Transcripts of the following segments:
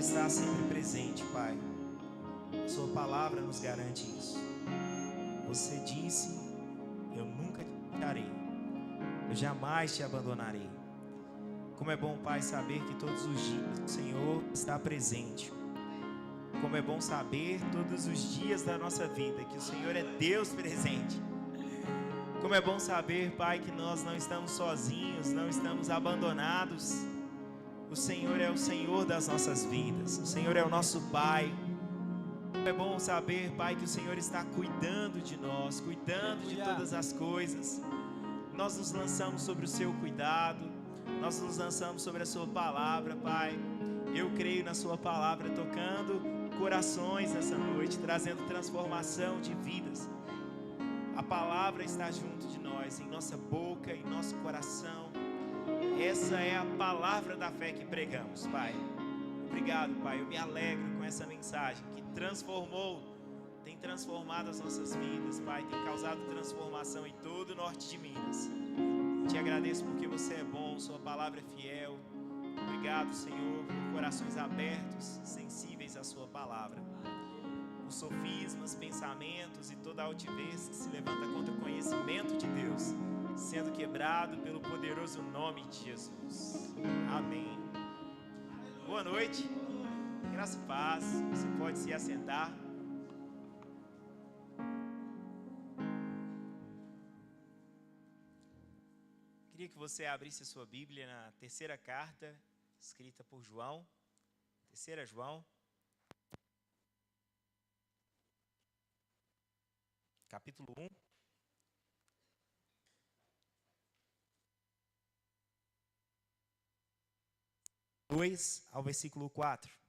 está sempre presente, Pai. A sua palavra nos garante isso. Você disse: eu nunca te deixarei, eu jamais te abandonarei. Como é bom, Pai, saber que todos os dias o Senhor está presente. Como é bom saber todos os dias da nossa vida que o Senhor é Deus presente. Como é bom saber, Pai, que nós não estamos sozinhos, não estamos abandonados. O Senhor é o Senhor das nossas vidas. O Senhor é o nosso Pai. Como é bom saber, Pai, que o Senhor está cuidando de nós, cuidando de todas as coisas. Nós nos lançamos sobre o seu cuidado. Nós nos lançamos sobre a sua palavra, Pai. Eu creio na sua palavra, tocando corações nessa noite, trazendo transformação de vidas. A palavra está junto de nós, em nossa boca, em nosso coração. Essa é a palavra da fé que pregamos, Pai. Obrigado, Pai. Eu me alegro com essa mensagem que tem transformado as nossas vidas, Pai. Tem causado transformação em todo o norte de Minas. Te agradeço porque você é bom, sua palavra é fiel. Obrigado, Senhor, por corações abertos, sensíveis à sua palavra. Os sofismas, pensamentos e toda altivez que se levanta contra o conhecimento de Deus, sendo quebrado pelo poderoso nome de Jesus. Amém. Boa noite. Graça e paz. Você pode se assentar. Queria que você abrisse a sua Bíblia na terceira carta, escrita por João. Terceira João. Capítulo 1. Ao versículo 4.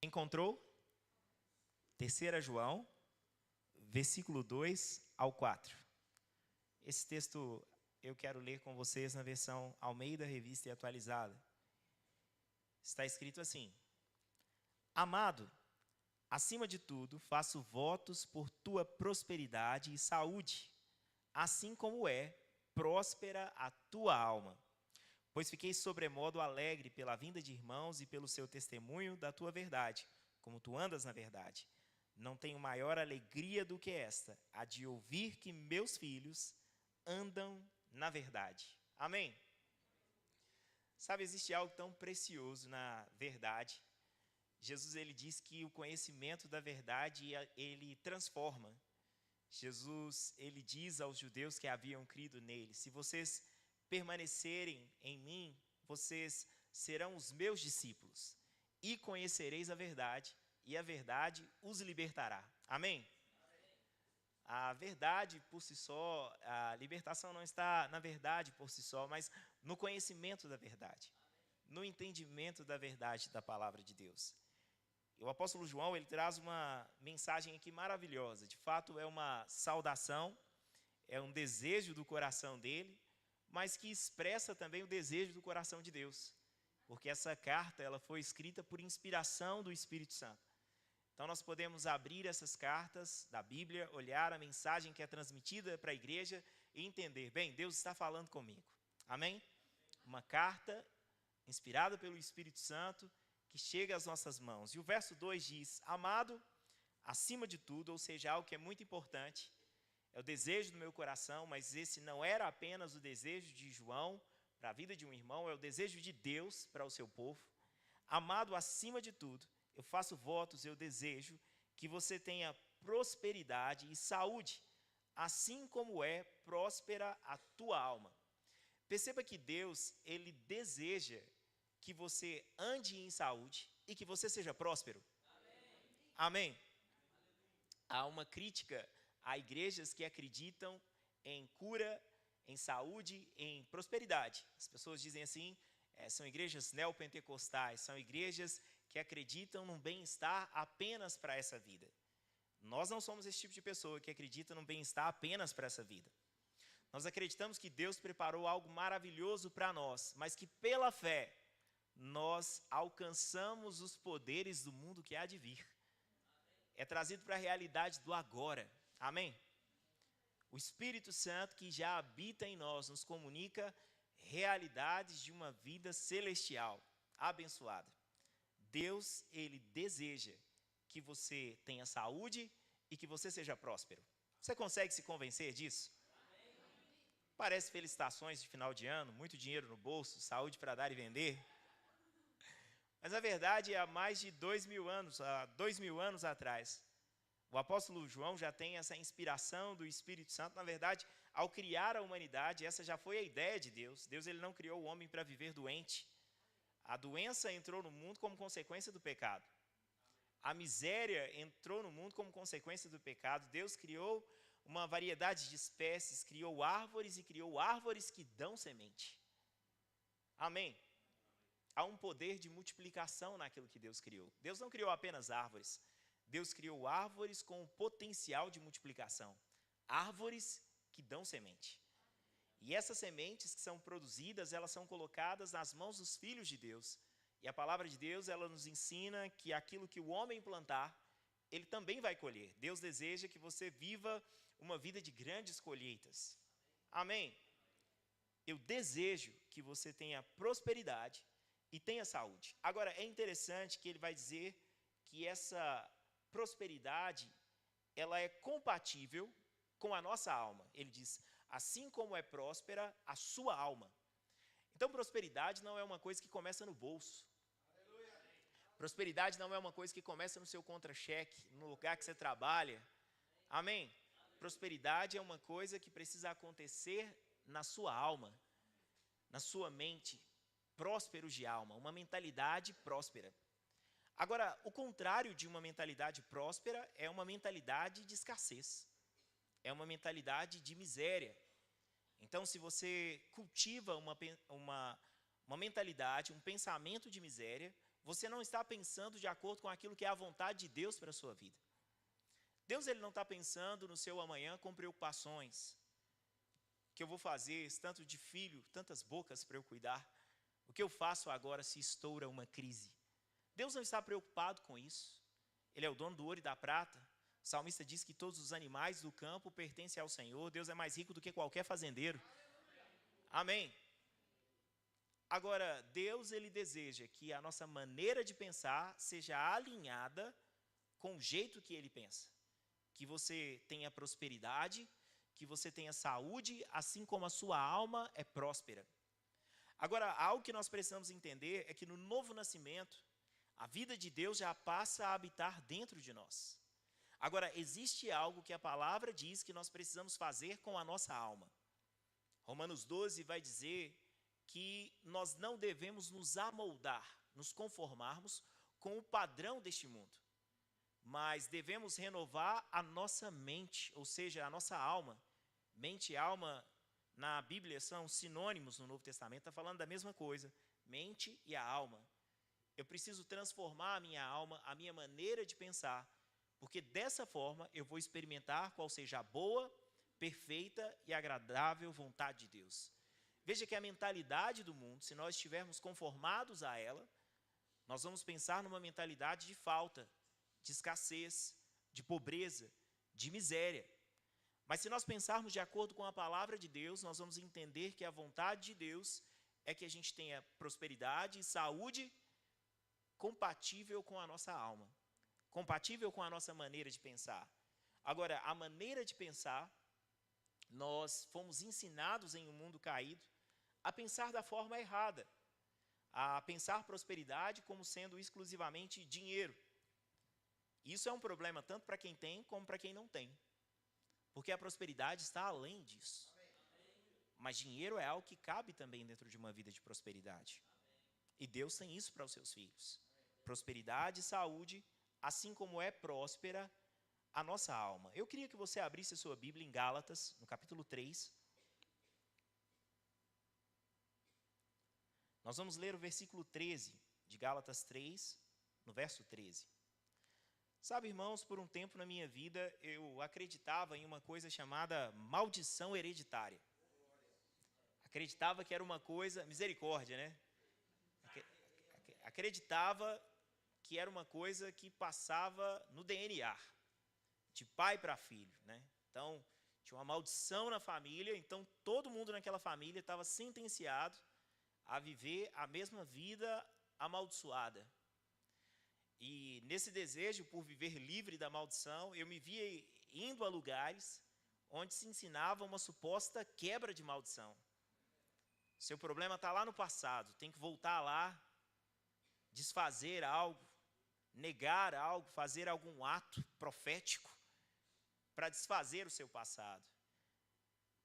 Encontrou? Terceira João, versículo 2 ao 4. Esse texto eu quero ler com vocês na versão Almeida, Revista e Atualizada. Está escrito assim: Amado, acima de tudo, faço votos por tua prosperidade e saúde, assim como é próspera a tua alma. Pois fiquei sobremodo alegre pela vinda de irmãos e pelo seu testemunho da tua verdade, como tu andas na verdade. Não tenho maior alegria do que esta, a de ouvir que meus filhos andam na verdade. Amém? Sabe, existe algo tão precioso na verdade. Jesus, ele diz que o conhecimento da verdade, ele transforma. Jesus, ele diz aos judeus que haviam crido nele: se vocês permanecerem em mim, vocês serão os meus discípulos, e conhecereis a verdade, e a verdade os libertará. Amém? A verdade por si só, a libertação não está na verdade por si só, mas no conhecimento da verdade, no entendimento da verdade da palavra de Deus. E o apóstolo João, ele traz uma mensagem aqui maravilhosa. De fato, é uma saudação, é um desejo do coração dele, mas que expressa também o desejo do coração de Deus. Porque essa carta, ela foi escrita por inspiração do Espírito Santo. Então nós podemos abrir essas cartas da Bíblia, olhar a mensagem que é transmitida para a igreja e entender: bem, Deus está falando comigo. Amém? Uma carta inspirada pelo Espírito Santo que chega às nossas mãos. E o verso 2 diz: Amado, acima de tudo, ou seja, algo que é muito importante, é o desejo do meu coração, mas esse não era apenas o desejo de João para a vida de um irmão, é o desejo de Deus para o seu povo. Amado, acima de tudo, eu faço votos, eu desejo que você tenha prosperidade e saúde, assim como é próspera a tua alma. Perceba que Deus, ele deseja que você ande em saúde e que você seja próspero. Amém? Amém? Há uma crítica a igrejas que acreditam em cura, em saúde, em prosperidade. As pessoas dizem assim: são igrejas neopentecostais, são igrejas que acreditam num bem-estar apenas para essa vida. Nós não somos esse tipo de pessoa que acredita num bem-estar apenas para essa vida. Nós acreditamos que Deus preparou algo maravilhoso para nós, mas que pela fé nós alcançamos os poderes do mundo que há de vir. É trazido para a realidade do agora. Amém? O Espírito Santo que já habita em nós nos comunica realidades de uma vida celestial, abençoada. Deus, Ele deseja que você tenha saúde e que você seja próspero. Você consegue se convencer disso? Parece felicitações de final de ano, muito dinheiro no bolso, saúde para dar e vender. Mas na verdade, há mais de 2.000 anos, há 2.000 anos atrás, o apóstolo João já tem essa inspiração do Espírito Santo. Na verdade, ao criar a humanidade, essa já foi a ideia de Deus. Deus, ele não criou o homem para viver doente. A doença entrou no mundo como consequência do pecado. A miséria entrou no mundo como consequência do pecado. Deus criou uma variedade de espécies, criou árvores e criou árvores que dão semente. Amém? Há um poder de multiplicação naquilo que Deus criou. Deus não criou apenas árvores. Deus criou árvores com o potencial de multiplicação. Árvores que dão semente. E essas sementes que são produzidas, elas são colocadas nas mãos dos filhos de Deus. E a palavra de Deus, ela nos ensina que aquilo que o homem plantar, ele também vai colher. Deus deseja que você viva uma vida de grandes colheitas. Amém? Eu desejo que você tenha prosperidade e tenha saúde. Agora, é interessante que ele vai dizer que essa prosperidade, ela é compatível com a nossa alma. Ele diz, assim como é próspera a sua alma. Então, prosperidade não é uma coisa que começa no bolso. Prosperidade não é uma coisa que começa no seu contra-cheque, no lugar que você trabalha. Amém? Prosperidade é uma coisa que precisa acontecer na sua alma, na sua mente, prósperos de alma, uma mentalidade próspera. Agora, o contrário de uma mentalidade próspera é uma mentalidade de escassez, é uma mentalidade de miséria. Então, se você cultiva uma mentalidade, um pensamento de miséria, você não está pensando de acordo com aquilo que é a vontade de Deus para a sua vida. Deus, ele não está pensando no seu amanhã com preocupações. O que eu vou fazer, esse tanto de filho, tantas bocas para eu cuidar. O que eu faço agora se estoura uma crise? Deus não está preocupado com isso. Ele é o dono do ouro e da prata. O salmista diz que todos os animais do campo pertencem ao Senhor. Deus é mais rico do que qualquer fazendeiro. Amém? Agora, Deus, ele deseja que a nossa maneira de pensar seja alinhada com o jeito que ele pensa. Que você tenha prosperidade, que você tenha saúde, assim como a sua alma é próspera. Agora, algo que nós precisamos entender é que no novo nascimento, a vida de Deus já passa a habitar dentro de nós. Agora, existe algo que a palavra diz que nós precisamos fazer com a nossa alma. Romanos 12 vai dizer que nós não devemos nos amoldar, nos conformarmos com o padrão deste mundo, mas devemos renovar a nossa mente, ou seja, a nossa alma. Mente e alma, na Bíblia, são sinônimos no Novo Testamento, está falando da mesma coisa, mente e a alma. Eu preciso transformar a minha alma, a minha maneira de pensar, porque dessa forma eu vou experimentar qual seja a boa, perfeita e agradável vontade de Deus. Veja que a mentalidade do mundo, se nós estivermos conformados a ela, nós vamos pensar numa mentalidade de falta, de escassez, de pobreza, de miséria. Mas se nós pensarmos de acordo com a palavra de Deus, nós vamos entender que a vontade de Deus é que a gente tenha prosperidade e saúde compatível com a nossa alma, compatível com a nossa maneira de pensar. Agora, a maneira de pensar, nós fomos ensinados em um mundo caído a pensar da forma errada, a pensar prosperidade como sendo exclusivamente dinheiro. Isso é um problema tanto para quem tem como para quem não tem. Porque a prosperidade está além disso. Mas dinheiro é algo que cabe também dentro de uma vida de prosperidade. E Deus tem isso para os seus filhos. Prosperidade e saúde, assim como é próspera a nossa alma. Eu queria que você abrisse a sua Bíblia em Gálatas, no capítulo 3. Nós vamos ler o versículo 13 de Gálatas 3, no verso 13. Sabe, irmãos, por um tempo na minha vida, eu acreditava em uma coisa chamada maldição hereditária. Acreditava que era uma coisa, misericórdia, né? Acreditava que era uma coisa que passava no DNA, de pai para filho, né? Então, Tinha uma maldição na família, então todo mundo naquela família estava sentenciado a viver a mesma vida amaldiçoada. E nesse desejo por viver livre da maldição, eu me via indo a lugares onde se ensinava uma suposta quebra de maldição. Seu problema está lá no passado, tem que voltar lá, desfazer algo, negar algo, fazer algum ato profético para desfazer o seu passado.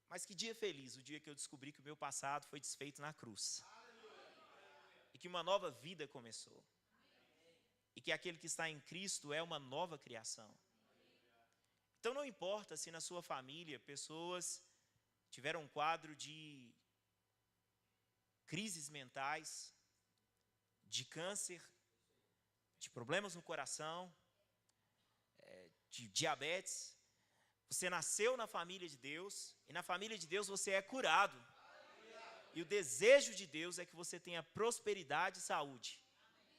Mas que dia feliz o dia que eu descobri que o meu passado foi desfeito na cruz. E que uma nova vida começou. E que aquele que está em Cristo é uma nova criação. Então não importa se na sua família pessoas tiveram um quadro de crises mentais, de câncer, de problemas no coração, de diabetes. Você nasceu na família de Deus, e na família de Deus você é curado. E o desejo de Deus é que você tenha prosperidade e saúde.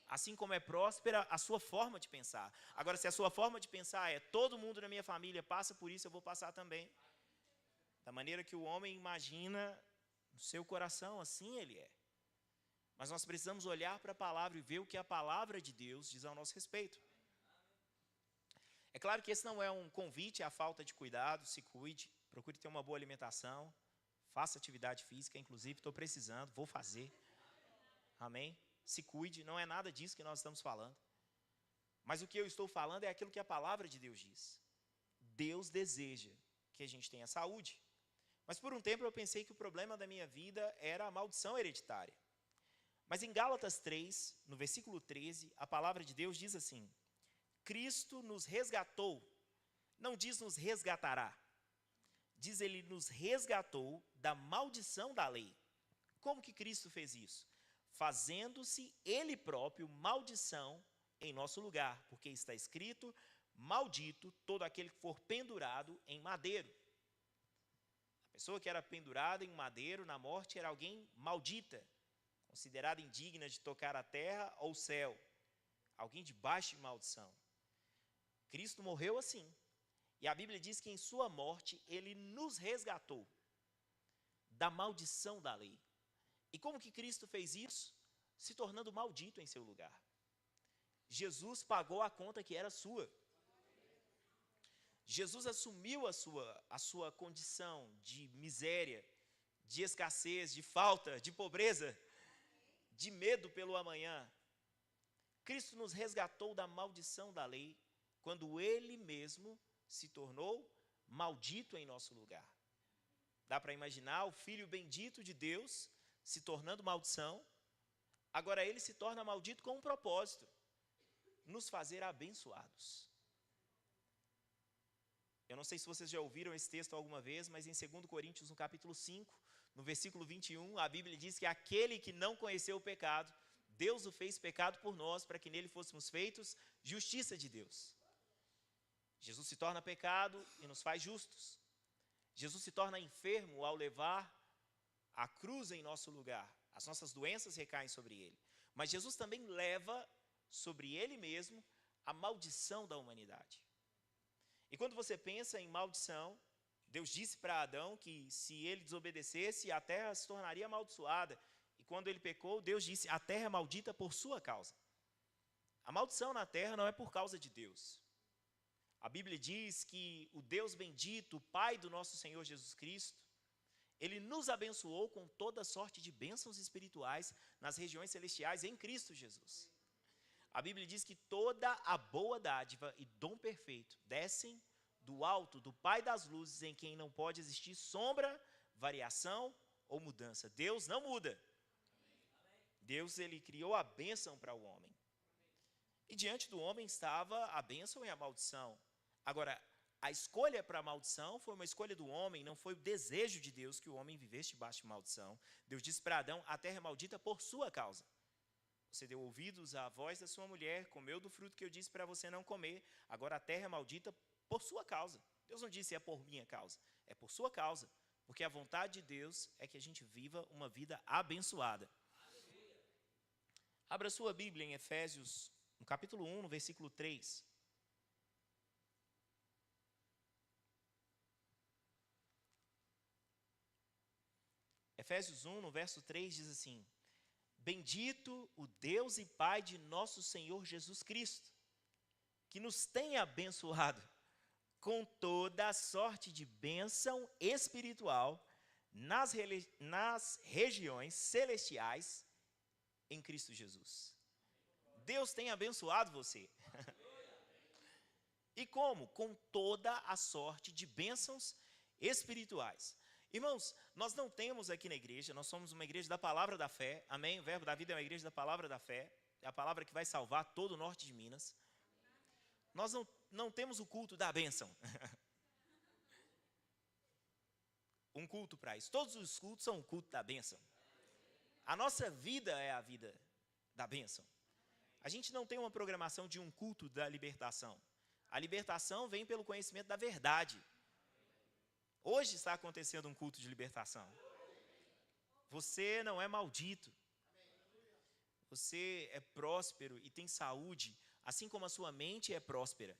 Assim como é próspera a sua forma de pensar. Agora, se a sua forma de pensar é todo mundo na minha família passa por isso, eu vou passar também. Da maneira que o homem imagina no seu coração, assim ele é. Mas nós precisamos olhar para a palavra e ver o que a palavra de Deus diz ao nosso respeito. É claro que esse não é um convite à falta de cuidado, se cuide, procure ter uma boa alimentação, faça atividade física, inclusive estou precisando, vou fazer. Amém? Se cuide, não é nada disso que nós estamos falando. Mas o que eu estou falando é aquilo que a palavra de Deus diz. Deus deseja que a gente tenha saúde. Mas por um tempo eu pensei que o problema da minha vida era a maldição hereditária. Mas em Gálatas 3, no versículo 13, a palavra de Deus diz assim: Cristo nos resgatou, não diz nos resgatará, diz ele nos resgatou da maldição da lei. Como que Cristo fez isso? Fazendo-se ele próprio maldição em nosso lugar, porque está escrito, maldito todo aquele que for pendurado em madeiro. A pessoa que era pendurada em madeiro na morte era alguém maldita, considerada indigna de tocar a terra ou o céu, alguém debaixo de maldição. Cristo morreu assim, e a Bíblia diz que em sua morte ele nos resgatou da maldição da lei. E como que Cristo fez isso? Se tornando maldito em seu lugar. Jesus pagou a conta que era sua. Jesus assumiu a sua condição de miséria, de escassez, de falta, de pobreza, de medo pelo amanhã. Cristo nos resgatou da maldição da lei, quando Ele mesmo se tornou maldito em nosso lugar. Dá para imaginar o Filho bendito de Deus se tornando maldição. Agora ele se torna maldito com um propósito: nos fazer abençoados. Eu não sei se vocês já ouviram esse texto alguma vez, mas em 2 Coríntios, no capítulo 5, no versículo 21, a Bíblia diz que aquele que não conheceu o pecado, Deus o fez pecado por nós, para que nele fôssemos feitos justiça de Deus. Jesus se torna pecado e nos faz justos. Jesus se torna enfermo ao levar a cruz em nosso lugar. As nossas doenças recaem sobre ele. Mas Jesus também leva sobre ele mesmo a maldição da humanidade. E quando você pensa em maldição, Deus disse para Adão que se ele desobedecesse, a terra se tornaria amaldiçoada. E quando ele pecou, Deus disse: a terra é maldita por sua causa. A maldição na terra não é por causa de Deus. A Bíblia diz que o Deus bendito, o Pai do nosso Senhor Jesus Cristo, Ele nos abençoou com toda sorte de bênçãos espirituais nas regiões celestiais em Cristo Jesus. A Bíblia diz que toda a boa dádiva e dom perfeito descem do alto, do Pai das luzes, em quem não pode existir sombra, variação ou mudança. Deus não muda. Deus, Ele criou a bênção para o homem. E diante do homem estava a bênção e a maldição. Agora, a escolha para a maldição foi uma escolha do homem, não foi o desejo de Deus que o homem vivesse debaixo de maldição. Deus disse para Adão: a terra é maldita por sua causa. Você deu ouvidos à voz da sua mulher, comeu do fruto que eu disse para você não comer, agora a terra é maldita por sua causa. Deus não disse é por minha causa, é por sua causa, porque a vontade de Deus é que a gente viva uma vida abençoada. Abra sua Bíblia em Efésios, no capítulo 1, no versículo 3. Efésios 1, no verso 3, diz assim: bendito o Deus e Pai de nosso Senhor Jesus Cristo, que nos tem abençoado com toda a sorte de bênção espiritual nas regiões celestiais em Cristo Jesus. Deus tem abençoado você. E como? Com toda a sorte de bênçãos espirituais. Irmãos, nós não temos aqui na igreja, nós somos uma igreja da palavra da fé, amém? O Verbo da Vida é uma igreja da palavra da fé, é a palavra que vai salvar todo o norte de Minas. Nós não temos o culto da bênção. Um culto para isso. Todos os cultos são o culto da bênção. A nossa vida é a vida da bênção. A gente não tem uma programação de um culto da libertação. A libertação vem pelo conhecimento da verdade. Hoje está acontecendo um culto de libertação. Você não é maldito. Você é próspero e tem saúde, assim como a sua mente é próspera.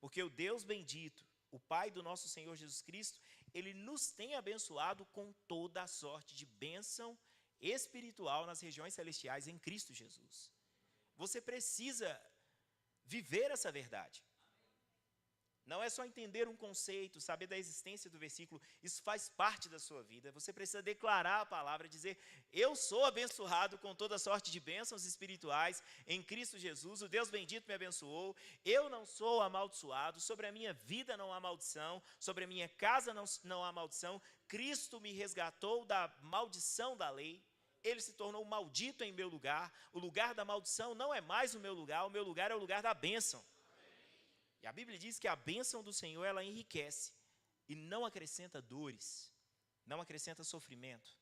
Porque o Deus bendito, o Pai do nosso Senhor Jesus Cristo, Ele nos tem abençoado com toda a sorte de bênção espiritual nas regiões celestiais em Cristo Jesus. Você precisa viver essa verdade. Não é só entender um conceito, saber da existência do versículo, isso faz parte da sua vida. Você precisa declarar a palavra, dizer: eu sou abençoado com toda sorte de bênçãos espirituais em Cristo Jesus, o Deus bendito me abençoou, eu não sou amaldiçoado, sobre a minha vida não há maldição, sobre a minha casa não há maldição, Cristo me resgatou da maldição da lei, Ele se tornou maldito em meu lugar, o lugar da maldição não é mais o meu lugar é o lugar da bênção. E a Bíblia diz que a bênção do Senhor, ela enriquece e não acrescenta dores, não acrescenta sofrimento.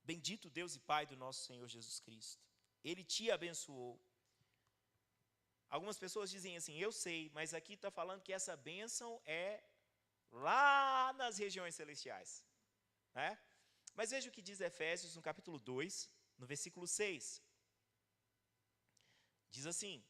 Bendito Deus e Pai do nosso Senhor Jesus Cristo. Ele te abençoou. Algumas pessoas dizem assim: eu sei, mas aqui está falando que essa bênção é lá nas regiões celestiais. Né? Mas veja o que diz Efésios, no capítulo 2, no versículo 6. Diz assim: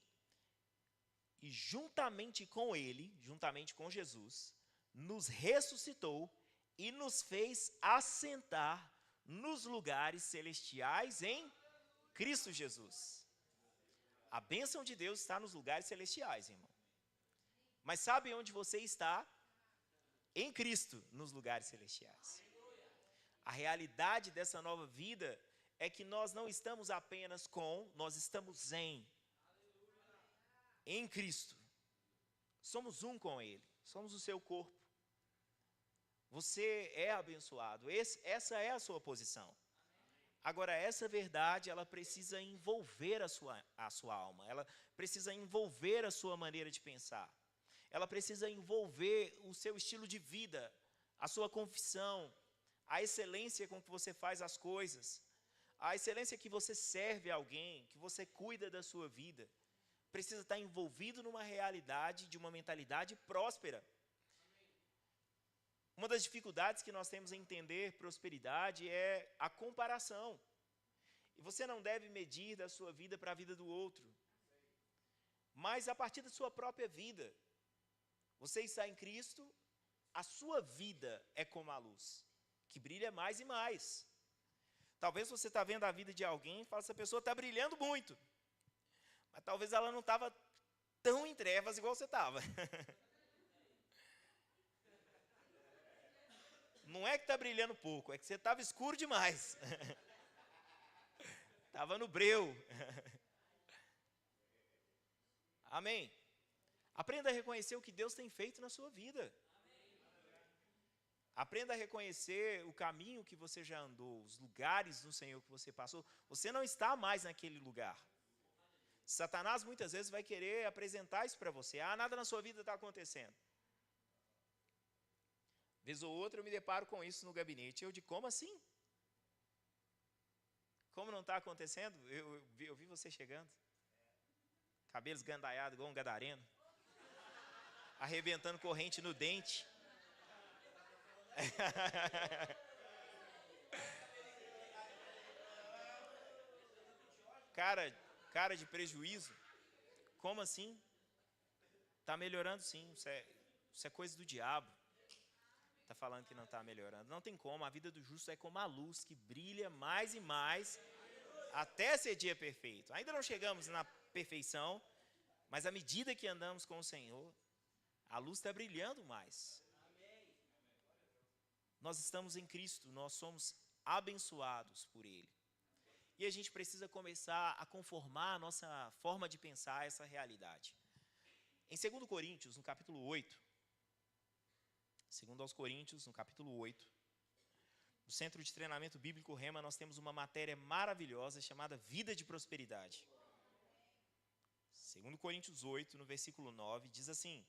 e juntamente com Ele, juntamente com Jesus, nos ressuscitou e nos fez assentar nos lugares celestiais em Cristo Jesus. A bênção de Deus está nos lugares celestiais, irmão. Mas sabe onde você está? Em Cristo, nos lugares celestiais. A realidade dessa nova vida é que nós não estamos apenas com, nós estamos em Cristo. Somos um com Ele, somos o seu corpo. Você é abençoado, essa é a sua posição. Agora, essa verdade, ela precisa envolver a sua alma, ela precisa envolver a sua maneira de pensar, ela precisa envolver o seu estilo de vida, a sua confissão, a excelência com que você faz as coisas, a excelência que você serve a alguém, que você cuida da sua vida. Precisa estar envolvido numa realidade, de uma mentalidade próspera. Uma das dificuldades que nós temos em entender prosperidade é a comparação. E você não deve medir da sua vida para a vida do outro, mas a partir da sua própria vida. Você está em Cristo, a sua vida é como a luz, que brilha mais e mais. Talvez você está vendo a vida de alguém e fala: essa pessoa está brilhando muito. Mas talvez ela não estava tão em trevas igual você estava. Não é que está brilhando pouco, é que você estava escuro demais. Estava no breu. Amém? Aprenda a reconhecer o que Deus tem feito na sua vida. Aprenda a reconhecer o caminho que você já andou, os lugares do Senhor que você passou. Você não está mais naquele lugar. Satanás muitas vezes vai querer apresentar isso para você. Nada na sua vida está acontecendo. Vez ou outra eu me deparo com isso no gabinete. Eu digo: como assim? Como não está acontecendo? Eu vi você chegando. Cabelos gandaiados igual um gadareno. Arrebentando corrente no dente. Cara de prejuízo. Como assim? Está melhorando sim, isso é coisa do diabo. Está falando que não está melhorando. Não tem como, a vida do justo é como a luz que brilha mais e mais até ser dia perfeito. Ainda não chegamos na perfeição, mas à medida que andamos com o Senhor, a luz está brilhando mais. Nós estamos em Cristo, nós somos abençoados por Ele. E a gente precisa começar a conformar a nossa forma de pensar a essa realidade. Em 2 Coríntios, no capítulo 8, 2 aos Coríntios, no capítulo 8, no Centro de Treinamento Bíblico Rema, nós temos uma matéria maravilhosa chamada Vida de Prosperidade. 2 Coríntios 8, no versículo 9, diz assim: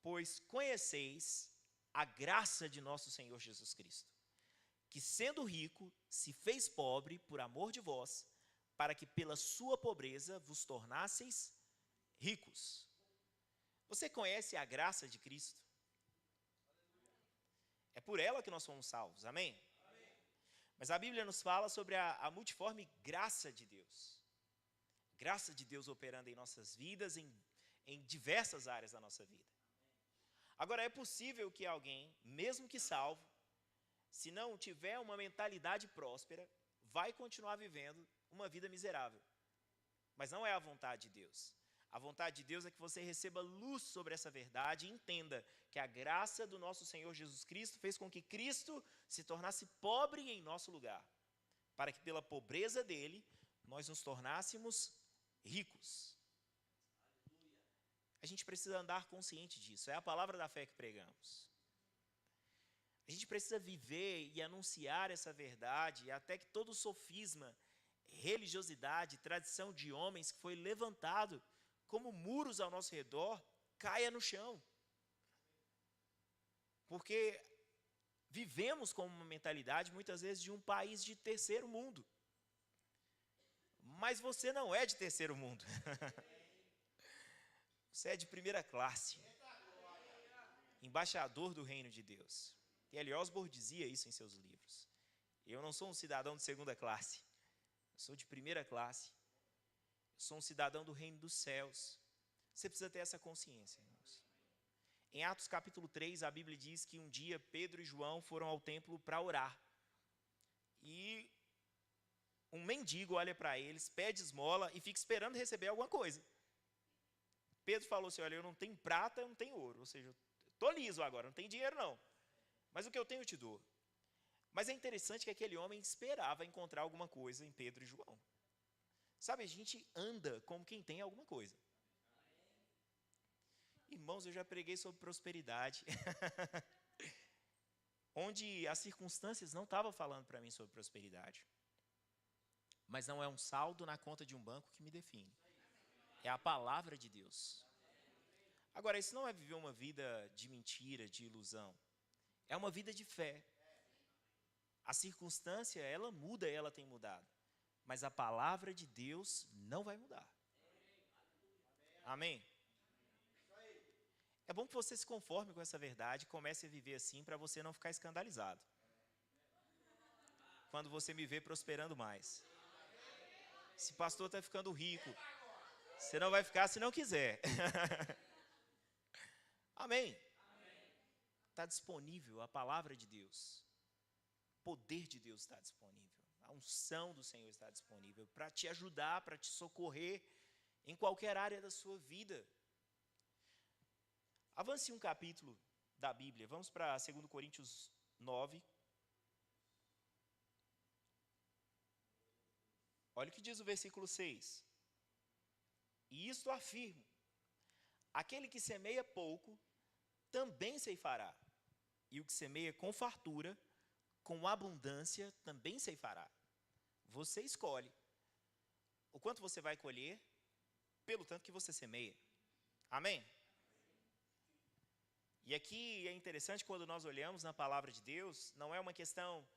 pois conheceis a graça de nosso Senhor Jesus Cristo, que sendo rico, se fez pobre por amor de vós, para que pela sua pobreza vos tornasseis ricos. Você conhece a graça de Cristo? É por ela que nós fomos salvos, amém? Mas a Bíblia nos fala sobre a multiforme graça de Deus. Graça de Deus operando em nossas vidas, em diversas áreas da nossa vida. Agora, é possível que alguém, mesmo que salvo, se não tiver uma mentalidade próspera, vai continuar vivendo uma vida miserável. Mas não é a vontade de Deus. A vontade de Deus é que você receba luz sobre essa verdade e entenda que a graça do nosso Senhor Jesus Cristo fez com que Cristo se tornasse pobre em nosso lugar, para que pela pobreza dele, nós nos tornássemos ricos. A gente precisa andar consciente disso, é a palavra da fé que pregamos. A gente precisa viver e anunciar essa verdade, até que todo sofisma, religiosidade, tradição de homens que foi levantado como muros ao nosso redor, caia no chão. Porque vivemos com uma mentalidade, muitas vezes, de um país de terceiro mundo. Mas você não é de terceiro mundo. Você é de primeira classe. Embaixador do reino de Deus. T.L. Osborne dizia isso em seus livros. Eu não sou um cidadão de segunda classe. Eu sou de primeira classe. Eu sou um cidadão do reino dos céus. Você precisa ter essa consciência, irmãos. Em Atos capítulo 3, a Bíblia diz que um dia Pedro e João foram ao templo para orar. E um mendigo olha para eles, pede esmola e fica esperando receber alguma coisa. Pedro falou assim, olha, eu não tenho prata, eu não tenho ouro. Ou seja, eu estou liso agora, não tenho dinheiro não. Mas o que eu tenho eu te dou. Mas é interessante que aquele homem esperava encontrar alguma coisa em Pedro e João. Sabe, a gente anda como quem tem alguma coisa. Irmãos, eu já preguei sobre prosperidade. Onde as circunstâncias não estavam falando para mim sobre prosperidade. Mas não é um saldo na conta de um banco que me define. É a palavra de Deus. Agora, isso não é viver uma vida de mentira, de ilusão. É uma vida de fé. A circunstância, ela muda, ela tem mudado. Mas a palavra de Deus não vai mudar. Amém? É bom que você se conforme com essa verdade e comece a viver assim para você não ficar escandalizado. Quando você me vê prosperando mais. Esse pastor está ficando rico. Você não vai ficar se não quiser. Amém? Está disponível a palavra de Deus. O poder de Deus está disponível. A unção do Senhor está disponível para te ajudar, para te socorrer em qualquer área da sua vida. Avance um capítulo da Bíblia. Vamos para 2 Coríntios 9. Olha o que diz o versículo 6. E isto afirmo, aquele que semeia pouco, também ceifará. E o que semeia com fartura, com abundância, também ceifará. Você escolhe o quanto você vai colher, pelo tanto que você semeia. Amém? E aqui é interessante quando nós olhamos na palavra de Deus, não é uma questão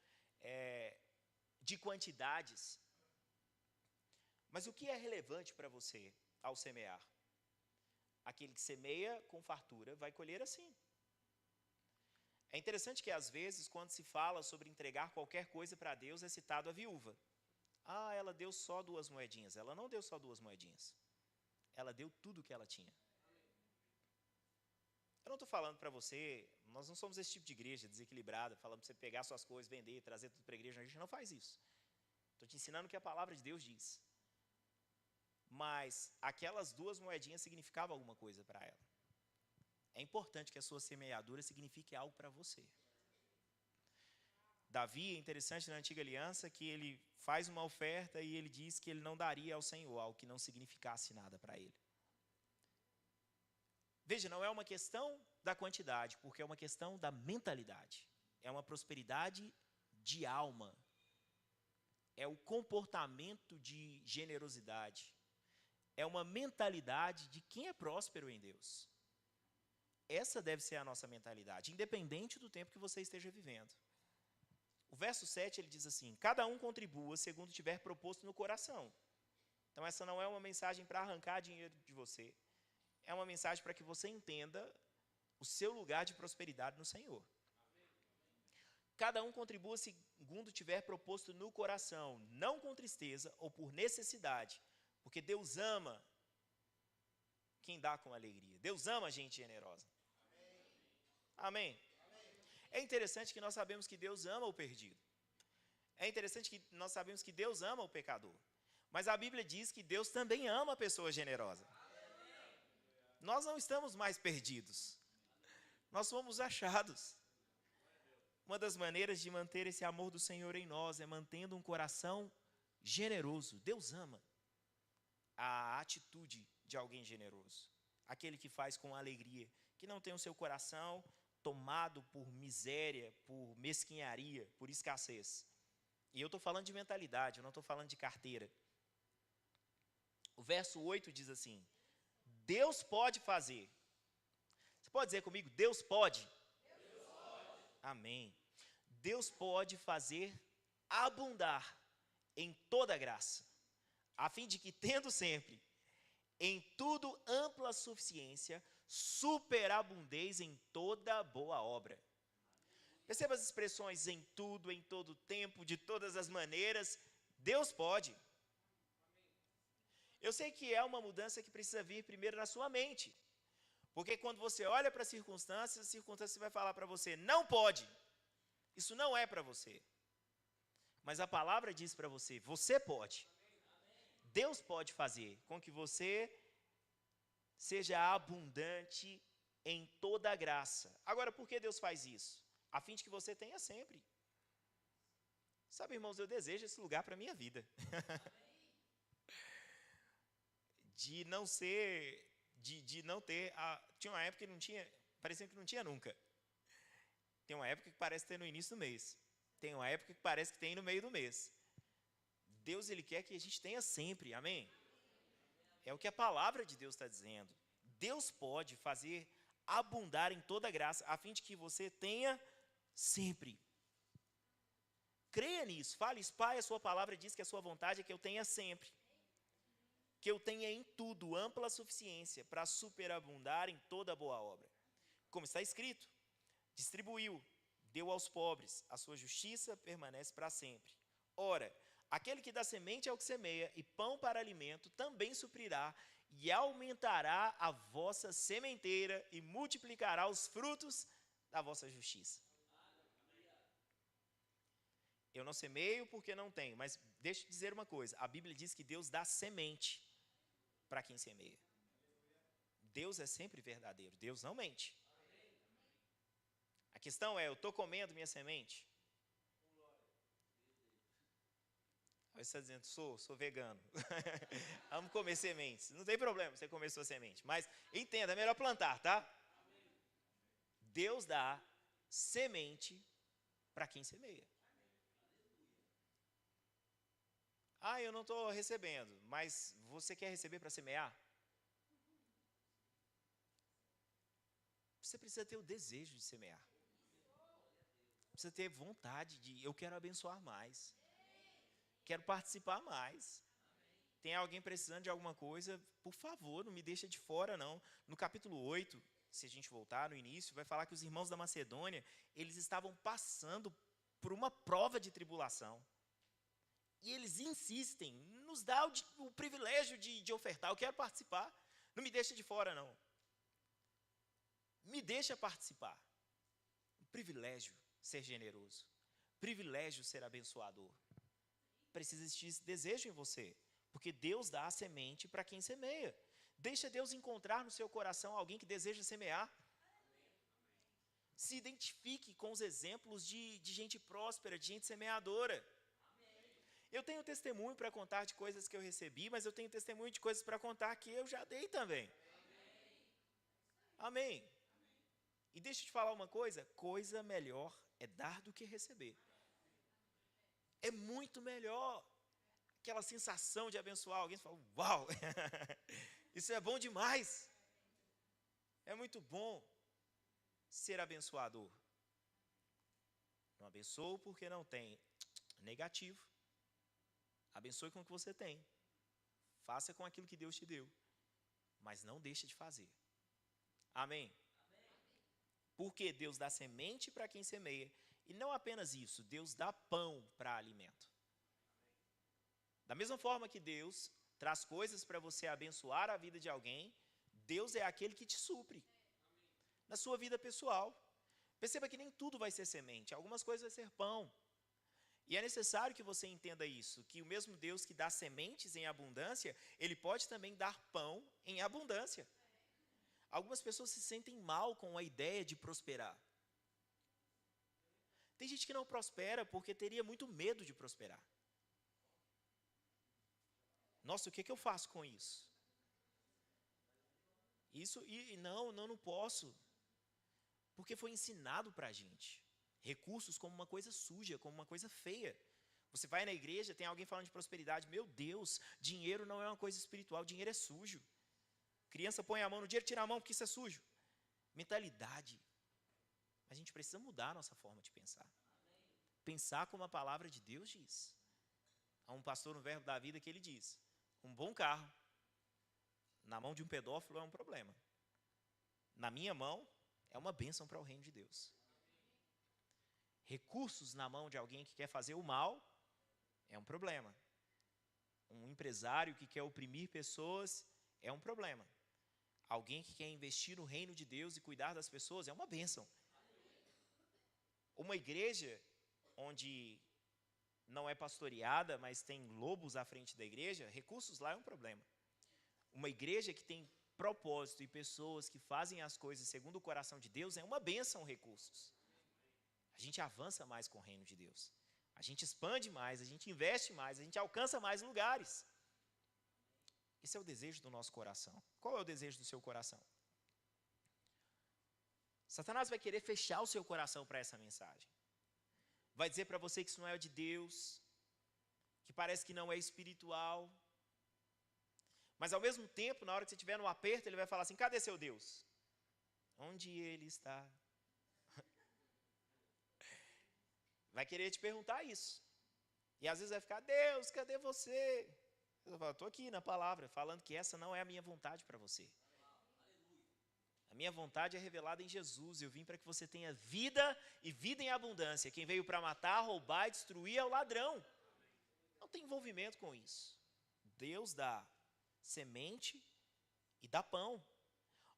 de quantidades, mas o que é relevante para você ao semear? Aquele que semeia com fartura vai colher assim. É interessante que às vezes quando se fala sobre entregar qualquer coisa para Deus é citado a viúva. Ah, ela deu só 2 moedinhas. Ela não deu só 2 moedinhas. Ela deu tudo o que ela tinha. Eu não estou falando para você Nós não somos esse tipo de igreja desequilibrada, falando para você pegar suas coisas, vender, trazer tudo para a igreja. A gente não faz isso. Estou te ensinando o que a palavra de Deus diz. Mas aquelas 2 moedinhas significavam alguma coisa para ela. É importante que a sua semeadura signifique algo para você. Davi, é interessante na antiga aliança que ele faz uma oferta e ele diz que ele não daria ao Senhor algo que não significasse nada para ele. Veja, não é uma questão da quantidade, porque é uma questão da mentalidade. É uma prosperidade de alma. É o comportamento de generosidade. É uma mentalidade de quem é próspero em Deus. Essa deve ser a nossa mentalidade, independente do tempo que você esteja vivendo. O verso 7, ele diz assim: cada um contribua segundo tiver proposto no coração. Então, essa não é uma mensagem para arrancar dinheiro de você. É uma mensagem para que você entenda o seu lugar de prosperidade no Senhor. Cada um contribua segundo tiver proposto no coração, não com tristeza ou por necessidade, porque Deus ama quem dá com alegria. Deus ama a gente generosa. Amém? É interessante que nós sabemos que Deus ama o perdido. É interessante que nós sabemos que Deus ama o pecador. Mas a Bíblia diz que Deus também ama a pessoa generosa. Nós não estamos mais perdidos. Nós fomos achados. Uma das maneiras de manter esse amor do Senhor em nós é mantendo um coração generoso. Deus ama a atitude de alguém generoso. Aquele que faz com alegria, que não tem o seu coração tomado por miséria, por mesquinharia, por escassez. E eu estou falando de mentalidade, eu não estou falando de carteira. O verso 8 diz assim: Deus pode fazer. Você pode dizer comigo, Deus pode? Deus pode. Amém. Deus pode fazer abundar em toda graça, a fim de que, tendo sempre, em tudo ampla suficiência, superabundeis em toda boa obra. Perceba as expressões em tudo, em todo tempo, de todas as maneiras. Deus pode. Eu sei que é uma mudança que precisa vir primeiro na sua mente. Porque quando você olha para a circunstância vai falar para você, não pode. Isso não é para você. Mas a palavra diz para você, você pode. Deus pode fazer com que você seja abundante em toda a graça. Agora, por que Deus faz isso? A fim de que você tenha sempre. Sabe, irmãos, eu desejo esse lugar para a minha vida. De não ter, tinha uma época que não tinha, parecia que não tinha nunca. Tem uma época que parece ter no início do mês. Tem uma época que parece que tem no meio do mês. Deus, Ele quer que a gente tenha sempre, amém? É o que a palavra de Deus está dizendo. Deus pode fazer abundar em toda graça, a fim de que você tenha sempre. Creia nisso, fale isso, Pai, a sua palavra diz que a sua vontade é que eu tenha sempre. Que eu tenha em tudo ampla suficiência para superabundar em toda boa obra. Como está escrito, distribuiu, deu aos pobres, a sua justiça permanece para sempre. Ora, aquele que dá semente ao que semeia e pão para alimento também suprirá e aumentará a vossa sementeira e multiplicará os frutos da vossa justiça. Eu não semeio porque não tenho, mas deixa eu dizer uma coisa, a Bíblia diz que Deus dá semente para quem semeia. Deus é sempre verdadeiro, Deus não mente. A questão é, eu estou comendo minha semente? Aí você está dizendo, sou vegano. Amo comer sementes. Não tem problema você comer sua semente. Mas entenda, é melhor plantar, tá? Deus dá semente para quem semeia. Eu não estou recebendo, mas você quer receber para semear? Você precisa ter o desejo de semear. Precisa ter vontade de, eu quero abençoar mais. Quero participar mais. Tem alguém precisando de alguma coisa? Por favor, não me deixa de fora, não. No capítulo 8, se a gente voltar no início, vai falar que os irmãos da Macedônia, eles estavam passando por uma prova de tribulação. E eles insistem, nos dá o privilégio de ofertar, eu quero participar. Não me deixa de fora, não. Me deixa participar. privilégio ser generoso, privilégio ser abençoador. Precisa existir esse desejo em você, porque Deus dá a semente para quem semeia. Deixa Deus encontrar no seu coração alguém que deseja semear. Se identifique com os exemplos de gente próspera, de gente semeadora. Eu tenho testemunho para contar de coisas que eu recebi, mas eu tenho testemunho de coisas para contar que eu já dei também. Amém. E deixa eu te falar uma coisa melhor é dar do que receber. É muito melhor. Aquela sensação de abençoar alguém, você fala, uau, isso é bom demais. É muito bom ser abençoador. Não abençoo porque não tem. Negativo. Abençoe com o que você tem. Faça com aquilo que Deus te deu. Mas não deixe de fazer. Amém? Porque Deus dá semente para quem semeia. E não apenas isso, Deus dá pão para alimento. Da mesma forma que Deus traz coisas para você abençoar a vida de alguém, Deus é aquele que te supre na sua vida pessoal. Perceba que nem tudo vai ser semente, algumas coisas vai ser pão. E é necessário que você entenda isso, que o mesmo Deus que dá sementes em abundância, Ele pode também dar pão em abundância. Algumas pessoas se sentem mal com a ideia de prosperar. Tem gente que não prospera porque teria muito medo de prosperar. Nossa, o que eu faço com isso? Não posso. Porque foi ensinado para a gente. Recursos como uma coisa suja, como uma coisa feia. Você vai na igreja, tem alguém falando de prosperidade. Meu Deus, dinheiro não é uma coisa espiritual, dinheiro é sujo. Criança põe a mão no dinheiro, tira a mão porque isso é sujo. Mentalidade. A gente precisa mudar a nossa forma de pensar. Pensar como a palavra de Deus diz. Há um pastor no Verbo da Vida que ele diz: um bom carro na mão de um pedófilo é um problema. Na minha mão é uma bênção para o reino de Deus. Recursos na mão de alguém que quer fazer o mal é um problema. Um empresário que quer oprimir pessoas é um problema. Alguém que quer investir no reino de Deus e cuidar das pessoas é uma bênção. Uma igreja onde não é pastoreada, mas tem lobos à frente da igreja, recursos lá é um problema. Uma igreja que tem propósito e pessoas que fazem as coisas segundo o coração de Deus é uma bênção, recursos. A gente avança mais com o reino de Deus. A gente expande mais, a gente investe mais, a gente alcança mais lugares. Esse é o desejo do nosso coração. Qual é o desejo do seu coração? Satanás vai querer fechar o seu coração para essa mensagem. Vai dizer para você que isso não é de Deus, que parece que não é espiritual. Mas ao mesmo tempo, na hora que você estiver no aperto, ele vai falar assim: cadê seu Deus? Onde ele está? Vai querer te perguntar isso. E às vezes vai ficar: Deus, cadê você? Eu falo: estou aqui na palavra, falando que essa não é a minha vontade para você. A minha vontade é revelada em Jesus. Eu vim para que você tenha vida e vida em abundância. Quem veio para matar, roubar e destruir é o ladrão. Não tem envolvimento com isso. Deus dá semente e dá pão.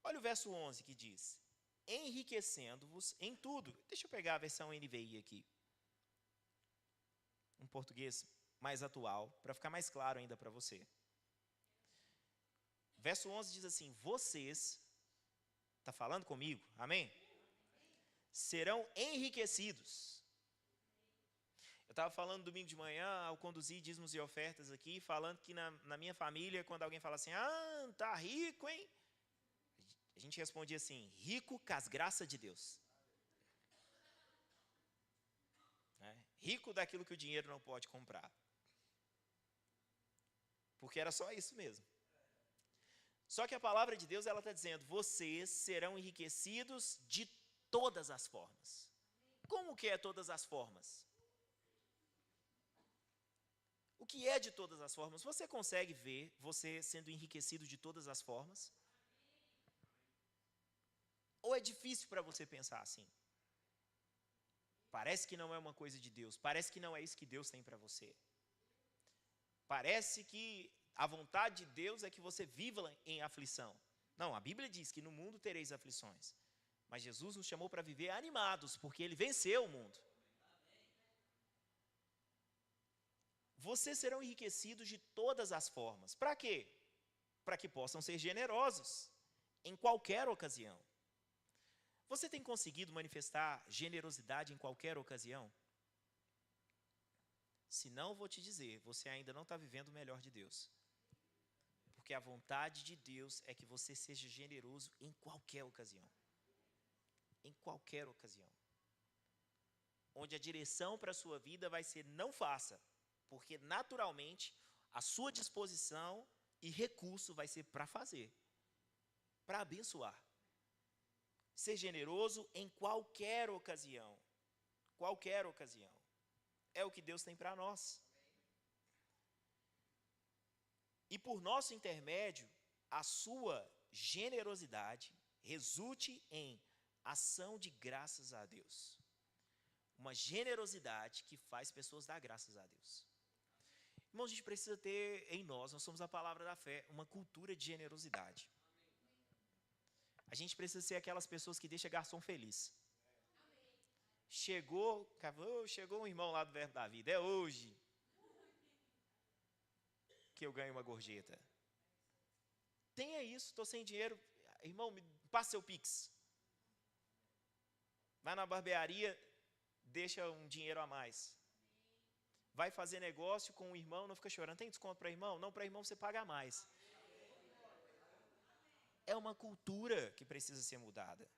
Olha o verso 11 que diz: enriquecendo-vos em tudo. Deixa eu pegar a versão NVI aqui. Um português mais atual, para ficar mais claro ainda para você. Verso 11 diz assim: vocês, está falando comigo? Amém? Serão enriquecidos. Eu estava falando domingo de manhã, ao conduzir dízimos e ofertas aqui, falando que na minha família, quando alguém fala assim: ah, tá rico, hein? A gente respondia assim: rico com as graças de Deus. Rico daquilo que o dinheiro não pode comprar. Porque era só isso mesmo. Só que a palavra de Deus, ela está dizendo: vocês serão enriquecidos de todas as formas. Como que é todas as formas? O que é de todas as formas? Você consegue ver você sendo enriquecido de todas as formas? Ou é difícil para você pensar assim? Parece que não é uma coisa de Deus. Parece que não é isso que Deus tem para você. Parece que a vontade de Deus é que você viva em aflição. Não, a Bíblia diz que no mundo tereis aflições. Mas Jesus nos chamou para viver animados, porque Ele venceu o mundo. Vocês serão enriquecidos de todas as formas. Para quê? Para que possam ser generosos em qualquer ocasião. Você tem conseguido manifestar generosidade em qualquer ocasião? Se não, vou te dizer, você ainda não está vivendo o melhor de Deus. Porque a vontade de Deus é que você seja generoso em qualquer ocasião. Em qualquer ocasião. Onde a direção para a sua vida vai ser não faça, porque naturalmente a sua disposição e recurso vai ser para fazer, para abençoar. Ser generoso em qualquer ocasião. Qualquer ocasião. É o que Deus tem para nós. E por nosso intermédio, a sua generosidade resulte em ação de graças a Deus. Uma generosidade que faz pessoas dar graças a Deus. Irmãos, a gente precisa ter em nós somos a palavra da fé, uma cultura de generosidade. A gente precisa ser aquelas pessoas que deixam garçom feliz. Chegou um irmão lá do Verbo da Vida, é hoje que eu ganho uma gorjeta. Tenha isso, estou sem dinheiro, irmão, me passa seu Pix. Vai na barbearia, deixa um dinheiro a mais. Vai fazer negócio com um irmão, não fica chorando. Tem desconto para irmão? Não, para irmão você paga mais. É uma cultura que precisa ser mudada.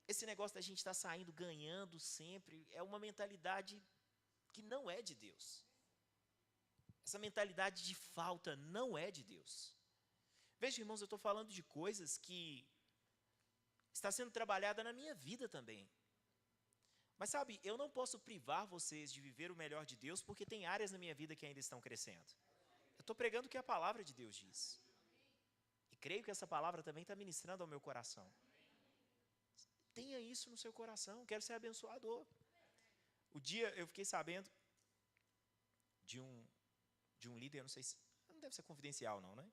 Esse negócio da gente estar saindo ganhando sempre é uma mentalidade que não é de Deus. Essa mentalidade de falta não é de Deus. Veja, irmãos, eu estou falando de coisas que está sendo trabalhada na minha vida também. Mas sabe, eu não posso privar vocês de viver o melhor de Deus, porque tem áreas na minha vida que ainda estão crescendo. Eu estou pregando o que a palavra de Deus diz. E creio que essa palavra também está ministrando ao meu coração. Tenha isso no seu coração, quero ser abençoador. O dia eu fiquei sabendo de um líder, não sei se, não deve ser confidencial não, né?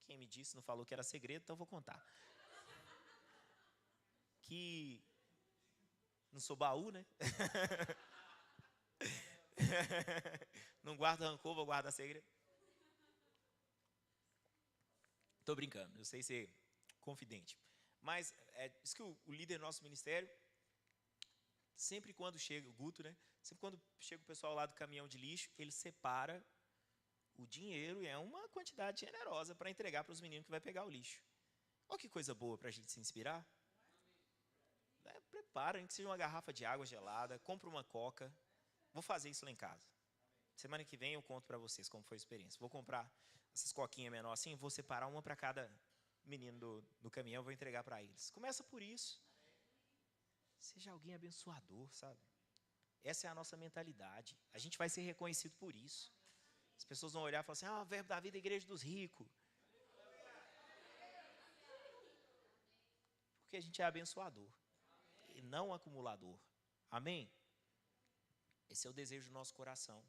Quem me disse não falou que era segredo, então eu vou contar. Que não sou baú, né? Não guarda rancor, vou guardar segredo. Estou brincando, eu sei ser confidente. Mas diz que o líder do nosso ministério, sempre quando chega, o Guto, né? Sempre quando chega o pessoal lá do caminhão de lixo, ele separa o dinheiro e é uma quantidade generosa para entregar para os meninos que vai pegar o lixo. Olha que coisa boa para a gente se inspirar. Prepara, nem que seja uma garrafa de água gelada, compra uma coca. Vou fazer isso lá em casa. Semana que vem eu conto para vocês como foi a experiência. Vou comprar essas coquinhas menores assim, vou separar uma para cada menino do caminhão, vou entregar para eles. Começa por isso. Seja alguém abençoador, sabe? Essa é a nossa mentalidade. A gente vai ser reconhecido por isso. As pessoas vão olhar e falar assim, o Verbo da Vida é a igreja dos ricos. Porque a gente é abençoador. E não acumulador. Amém? Esse é o desejo do nosso coração.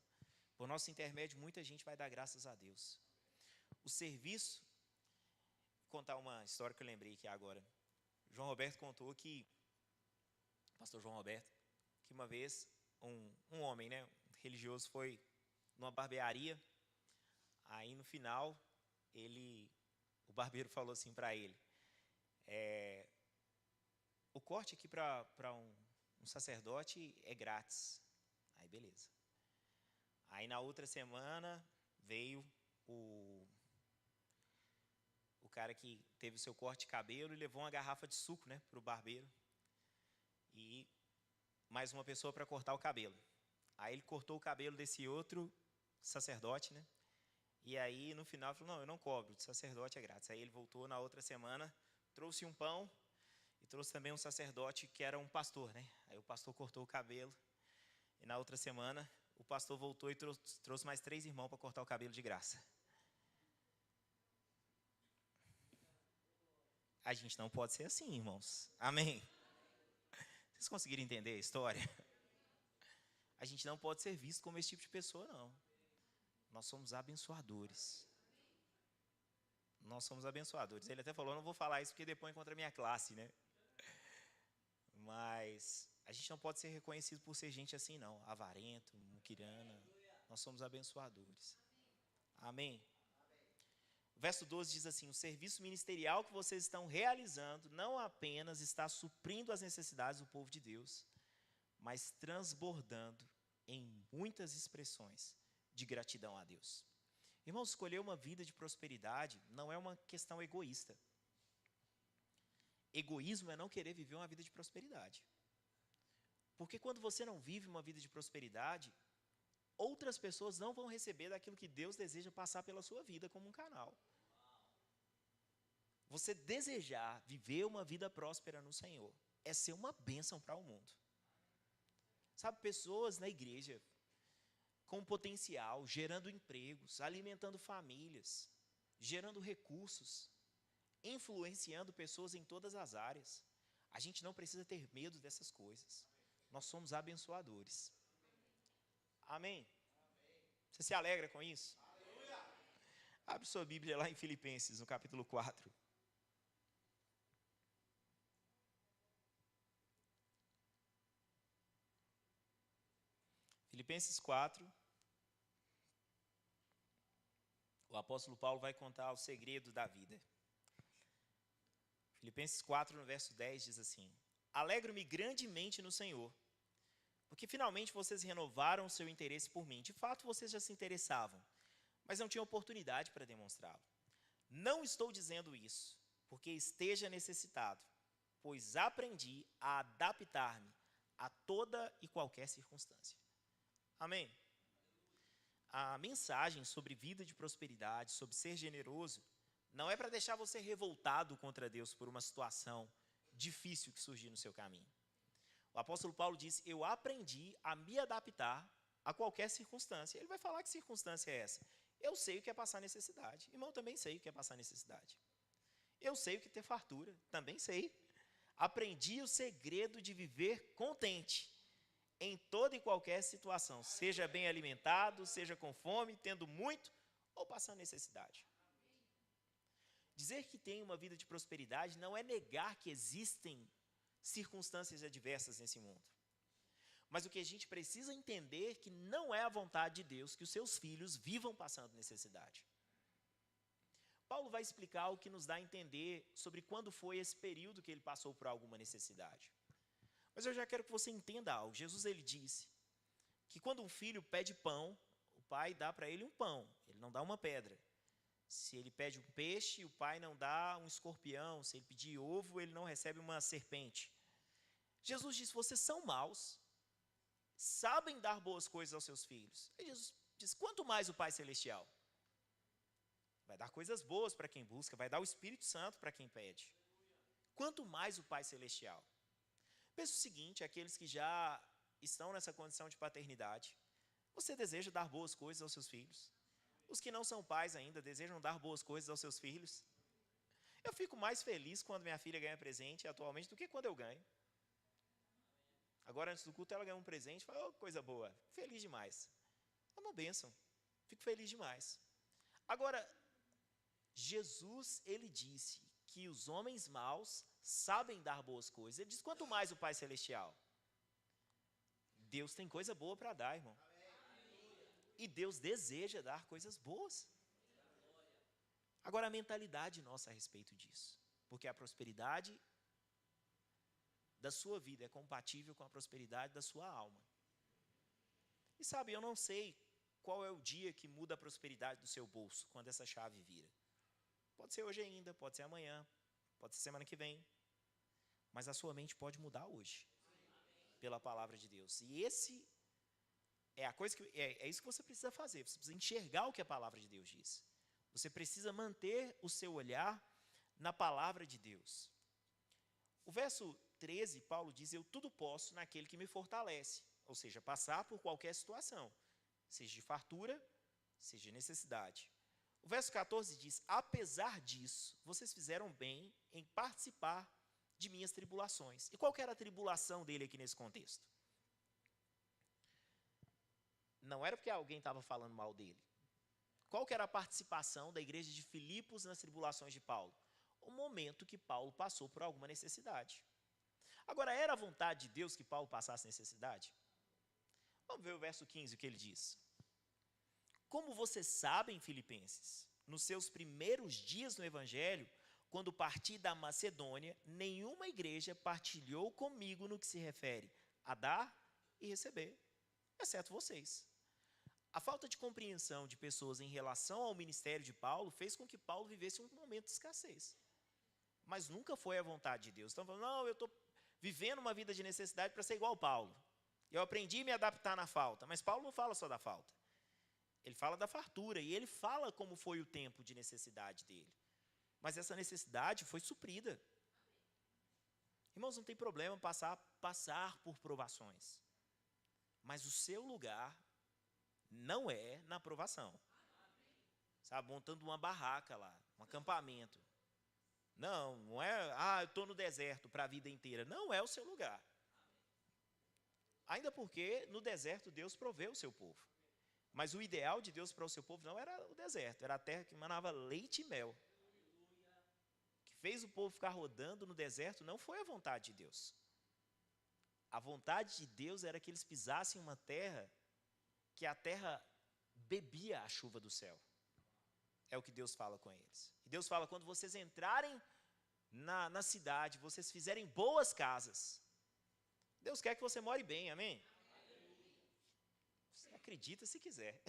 Por nosso intermédio, muita gente vai dar graças a Deus. O serviço, vou contar uma história que eu lembrei aqui agora. João Roberto contou que, pastor João Roberto, que uma vez um homem, né, religioso, foi numa barbearia. Aí no final, o barbeiro falou assim para ele, o corte aqui para um sacerdote é grátis. Aí beleza. Aí na outra semana veio o cara que teve o seu corte de cabelo e levou uma garrafa de suco, né, para o barbeiro. E mais uma pessoa para cortar o cabelo. Aí ele cortou o cabelo desse outro sacerdote, né? E aí no final ele falou, não, eu não cobro, de sacerdote é grátis. Aí ele voltou na outra semana, trouxe um pão e trouxe também um sacerdote que era um pastor, né? Aí o pastor cortou o cabelo e na outra semana o pastor voltou e trouxe mais 3 irmãos para cortar o cabelo de graça. A gente não pode ser assim, irmãos. Amém? Vocês conseguiram entender a história? A gente não pode ser visto como esse tipo de pessoa, não. Nós somos abençoadores. Nós somos abençoadores. Ele até falou, não vou falar isso porque depois encontra a minha classe, né? Mas a gente não pode ser reconhecido por ser gente assim, não. Avarento, muquirana. Nós somos abençoadores. Amém? O verso 12 diz assim: o serviço ministerial que vocês estão realizando não apenas está suprindo as necessidades do povo de Deus, mas transbordando em muitas expressões de gratidão a Deus. Irmãos, escolher uma vida de prosperidade não é uma questão egoísta. Egoísmo é não querer viver uma vida de prosperidade. Porque quando você não vive uma vida de prosperidade, outras pessoas não vão receber daquilo que Deus deseja passar pela sua vida como um canal. Você desejar viver uma vida próspera no Senhor é ser uma bênção para o mundo. Sabe, pessoas na igreja com potencial, gerando empregos, alimentando famílias, gerando recursos, influenciando pessoas em todas as áreas. A gente não precisa ter medo dessas coisas. Nós somos abençoadores. Amém? Você se alegra com isso? Abre sua Bíblia lá em Filipenses, no capítulo 4. Filipenses 4. O apóstolo Paulo vai contar o segredo da vida. Filipenses 4, no verso 10, diz assim: alegro-me grandemente no Senhor, porque finalmente vocês renovaram o seu interesse por mim. De fato, vocês já se interessavam, mas não tinham oportunidade para demonstrá-lo. Não estou dizendo isso porque esteja necessitado, pois aprendi a adaptar-me a toda e qualquer circunstância. Amém? A mensagem sobre vida de prosperidade, sobre ser generoso, não é para deixar você revoltado contra Deus por uma situação difícil que surgiu no seu caminho. O apóstolo Paulo diz: eu aprendi a me adaptar a qualquer circunstância. Ele vai falar que circunstância é essa. Eu sei o que é passar necessidade. Irmão, também sei o que é passar necessidade. Eu sei o que é ter fartura. Também sei. Aprendi o segredo de viver contente em toda e qualquer situação. Seja bem alimentado, seja com fome, tendo muito ou passando necessidade. Dizer que tem uma vida de prosperidade não é negar que existem circunstâncias adversas nesse mundo. Mas o que a gente precisa entender é que não é a vontade de Deus que os seus filhos vivam passando necessidade. Paulo vai explicar o que nos dá a entender sobre quando foi esse período que ele passou por alguma necessidade. Mas eu já quero que você entenda algo. Jesus, ele disse que quando um filho pede pão, o pai dá para ele um pão, ele não dá uma pedra. Se ele pede um peixe, o pai não dá um escorpião. Se ele pedir ovo, ele não recebe uma serpente. Jesus disse: vocês são maus, sabem dar boas coisas aos seus filhos. E Jesus diz: quanto mais o Pai Celestial vai dar coisas boas para quem busca, vai dar o Espírito Santo para quem pede. Quanto mais o Pai Celestial. Pensa o seguinte: aqueles que já estão nessa condição de paternidade, você deseja dar boas coisas aos seus filhos? Os que não são pais ainda desejam dar boas coisas aos seus filhos? Eu fico mais feliz quando minha filha ganha presente atualmente do que quando eu ganho. Agora, antes do culto, ela ganhou um presente, fala: oh, coisa boa, feliz demais. É uma bênção, fico feliz demais. Agora, Jesus, ele disse que os homens maus sabem dar boas coisas. Ele diz: quanto mais o Pai Celestial. Deus tem coisa boa para dar, irmão. E Deus deseja dar coisas boas. Agora, a mentalidade nossa a respeito disso. Porque a prosperidade da sua vida é compatível com a prosperidade da sua alma. E sabe, eu não sei qual é o dia que muda a prosperidade do seu bolso, quando essa chave vira. Pode ser hoje ainda, pode ser amanhã, pode ser semana que vem. Mas a sua mente pode mudar hoje, pela palavra de Deus. E esse é a coisa que é isso que você precisa fazer. Você precisa enxergar o que a palavra de Deus diz. Você precisa manter o seu olhar na palavra de Deus. O verso 13, Paulo diz: eu tudo posso naquele que me fortalece. Ou seja, passar por qualquer situação, seja de fartura, seja de necessidade. O verso 14 diz: apesar disso, vocês fizeram bem em participar de minhas tribulações. E qual que era a tribulação dele aqui nesse contexto? Não era porque alguém estava falando mal dele. Qual que era a participação da igreja de Filipos nas tribulações de Paulo? O momento que Paulo passou por alguma necessidade. Agora, era a vontade de Deus que Paulo passasse necessidade? Vamos ver o verso 15, o que ele diz. Como vocês sabem, filipenses, nos seus primeiros dias no Evangelho, quando parti da Macedônia, nenhuma igreja partilhou comigo no que se refere a dar e receber, exceto vocês. A falta de compreensão de pessoas em relação ao ministério de Paulo fez com que Paulo vivesse um momento de escassez. Mas nunca foi a vontade de Deus. Então, falando, não, eu estou vivendo uma vida de necessidade para ser igual ao Paulo. Eu aprendi a me adaptar na falta. Mas Paulo não fala só da falta. Ele fala da fartura e ele fala como foi o tempo de necessidade dele. Mas essa necessidade foi suprida. Irmãos, não tem problema passar por provações. Mas o seu lugar não é na provação. Sabe, montando uma barraca lá, um acampamento. Não é, eu estou no deserto para a vida inteira. Não é o seu lugar. Ainda porque no deserto Deus proveu o seu povo. Mas o ideal de Deus para o seu povo não era o deserto, era a terra que manava leite e mel. O que fez o povo ficar rodando no deserto não foi a vontade de Deus. A vontade de Deus era que eles pisassem uma terra que a terra bebia a chuva do céu. É o que Deus fala com eles. E Deus fala, quando vocês entrarem na cidade, vocês fizerem boas casas. Deus quer que você more bem, amém? Você acredita se quiser.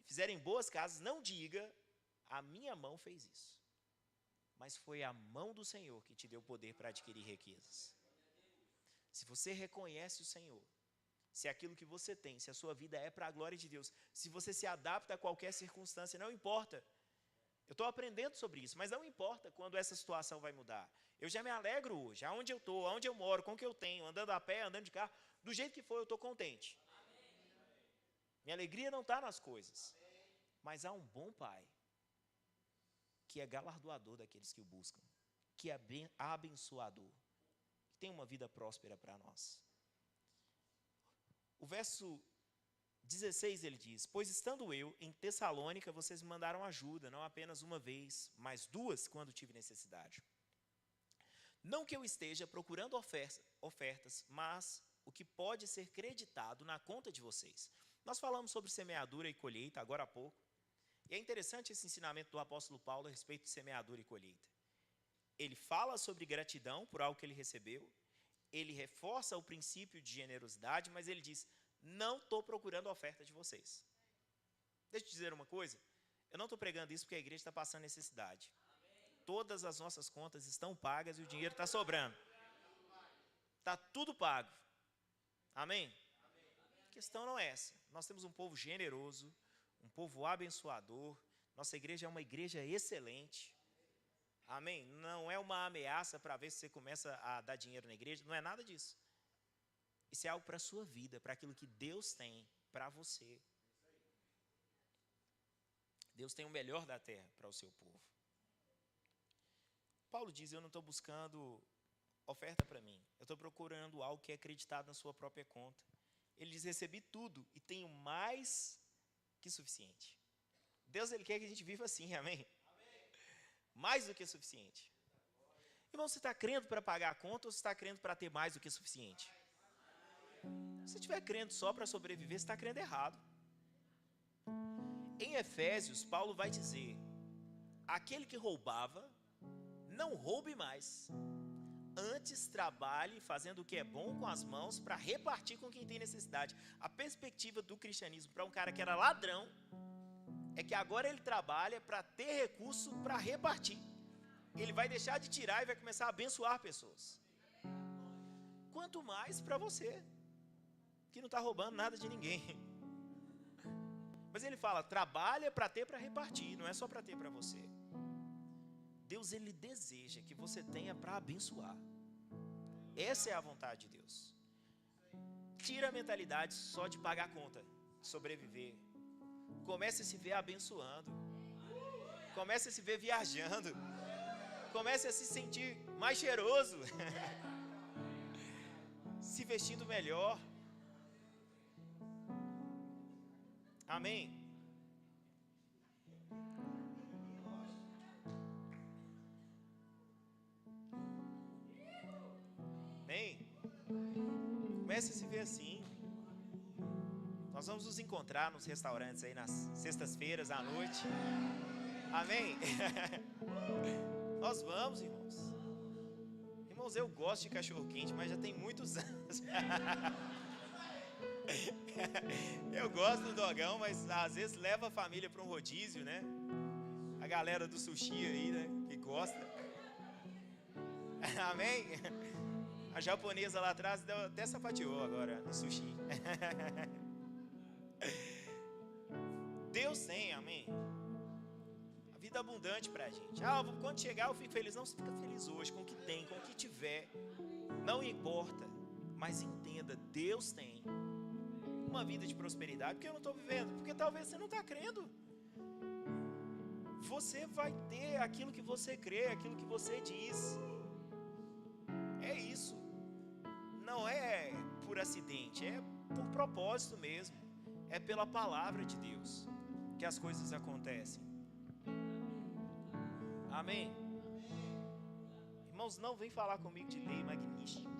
Fizerem boas casas, não diga, a minha mão fez isso. Mas foi a mão do Senhor que te deu poder para adquirir riquezas. Se você reconhece o Senhor, se aquilo que você tem, se a sua vida é para a glória de Deus, se você se adapta a qualquer circunstância, não importa. Eu estou aprendendo sobre isso, mas não importa quando essa situação vai mudar. Eu já me alegro hoje, aonde eu estou, aonde eu moro, com o que eu tenho, andando a pé, andando de carro, do jeito que for, eu estou contente. Minha alegria não está nas coisas, mas há um bom Pai, que é galardoador daqueles que o buscam, que é abençoador, que tem uma vida próspera para nós. O verso 16 ele diz, pois estando eu em Tessalônica, vocês me mandaram ajuda, não apenas uma vez, mas duas quando tive necessidade. Não que eu esteja procurando ofertas, mas o que pode ser creditado na conta de vocês. Nós falamos sobre semeadura e colheita agora há pouco, e é interessante esse ensinamento do apóstolo Paulo a respeito de semeadura e colheita. Ele fala sobre gratidão por algo que ele recebeu, ele reforça o princípio de generosidade, mas ele diz, não estou procurando a oferta de vocês. Deixa eu te dizer uma coisa, eu não estou pregando isso porque a igreja está passando necessidade. Todas as nossas contas estão pagas e o dinheiro está sobrando. Está tudo pago. Amém? A questão não é essa. Nós temos um povo generoso, um povo abençoador. Nossa igreja é uma igreja excelente. Amém? Não é uma ameaça para ver se você começa a dar dinheiro na igreja. Não é nada disso. Isso é algo para a sua vida, para aquilo que Deus tem para você. Deus tem o melhor da terra para o seu povo. Paulo diz, eu não estou buscando oferta para mim. Eu estou procurando algo que é acreditado na sua própria conta. Ele diz, recebi tudo e tenho mais que suficiente. Deus, Ele quer que a gente viva assim, amém? Mais do que suficiente. Irmão, você está crendo para pagar a conta ou você está crendo para ter mais do que suficiente? Se você estiver crendo só para sobreviver, você está crendo errado. Em Efésios, Paulo vai dizer, aquele que roubava, não roube mais. Antes trabalhe fazendo o que é bom com as mãos para repartir com quem tem necessidade. A perspectiva do cristianismo para um cara que era ladrão é que agora ele trabalha para ter recurso para repartir. Ele vai deixar de tirar e vai começar a abençoar pessoas. Quanto mais para você, que não está roubando nada de ninguém. Mas ele fala, trabalha para ter para repartir, não é só para ter para você. Deus, Ele deseja que você tenha para abençoar. Essa é a vontade de Deus. Tira a mentalidade só de pagar a conta, sobreviver. Comece a se ver abençoando. Comece a se ver viajando. Comece a se sentir mais cheiroso. Se vestindo melhor. Amém? Comece a se ver assim. Nós vamos nos encontrar nos restaurantes aí nas sextas-feiras à noite. Amém? Nós vamos, irmãos. Irmãos, eu gosto de cachorro-quente, mas já tem muitos anos. Eu gosto do dogão, mas às vezes leva a família para um rodízio, né? A galera do sushi aí, né? Que gosta. Amém? A japonesa lá atrás até sapateou agora no sushi. Deus tem, amém? A vida abundante pra gente. Quando chegar eu fico feliz. Não, você fica feliz hoje com o que tem, com o que tiver. Não importa. Mas entenda, Deus tem uma vida de prosperidade. Porque eu não estou vivendo? Porque talvez você não está crendo. Você vai ter aquilo que você crê, aquilo que você diz. É isso. Não é por acidente, é por propósito mesmo. É pela palavra de Deus que as coisas acontecem. Amém? Irmãos, não vem falar comigo de lei magnífica.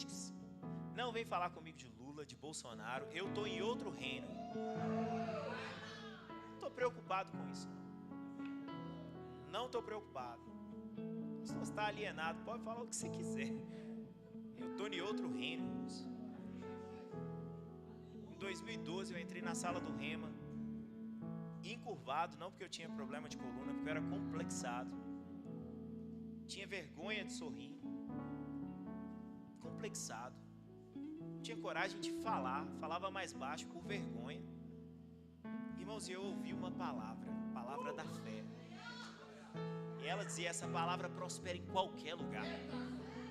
Não vem falar comigo de Lula, de Bolsonaro. Eu estou em outro reino. Não estou preocupado com isso. Não estou preocupado. Se você está alienado, pode falar o que você quiser. Eu estou em outro reino, irmãos. Em 2012 eu entrei na sala do Rema, encurvado, não porque eu tinha problema de coluna, porque eu era complexado. Tinha vergonha de sorrir. Complexado. Não tinha coragem de falar, falava mais baixo por vergonha. Irmãos, eu ouvi uma palavra, palavra da fé. E ela dizia: essa palavra prospera em qualquer lugar.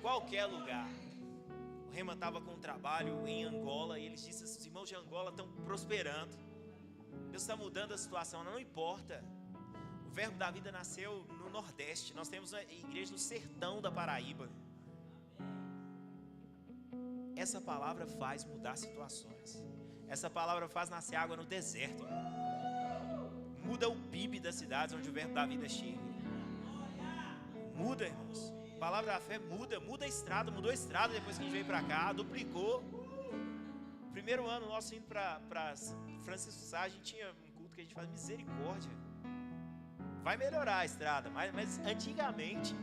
Qualquer lugar. O Rema estava com um trabalho em Angola e eles disseram: os irmãos de Angola estão prosperando. Deus está mudando a situação. Não importa. O Verbo da Vida nasceu no Nordeste. Nós temos uma igreja no sertão da Paraíba. Essa palavra faz mudar situações. Essa palavra faz nascer água no deserto. Muda o PIB das cidades onde o Verbo da Vida chega. Muda, irmãos. A palavra da fé muda a estrada. Mudou a estrada depois que a gente veio para cá. Duplicou. Primeiro ano nosso indo para Francisco Sá, a gente tinha um culto que a gente faz misericórdia. Vai melhorar a estrada, mas antigamente,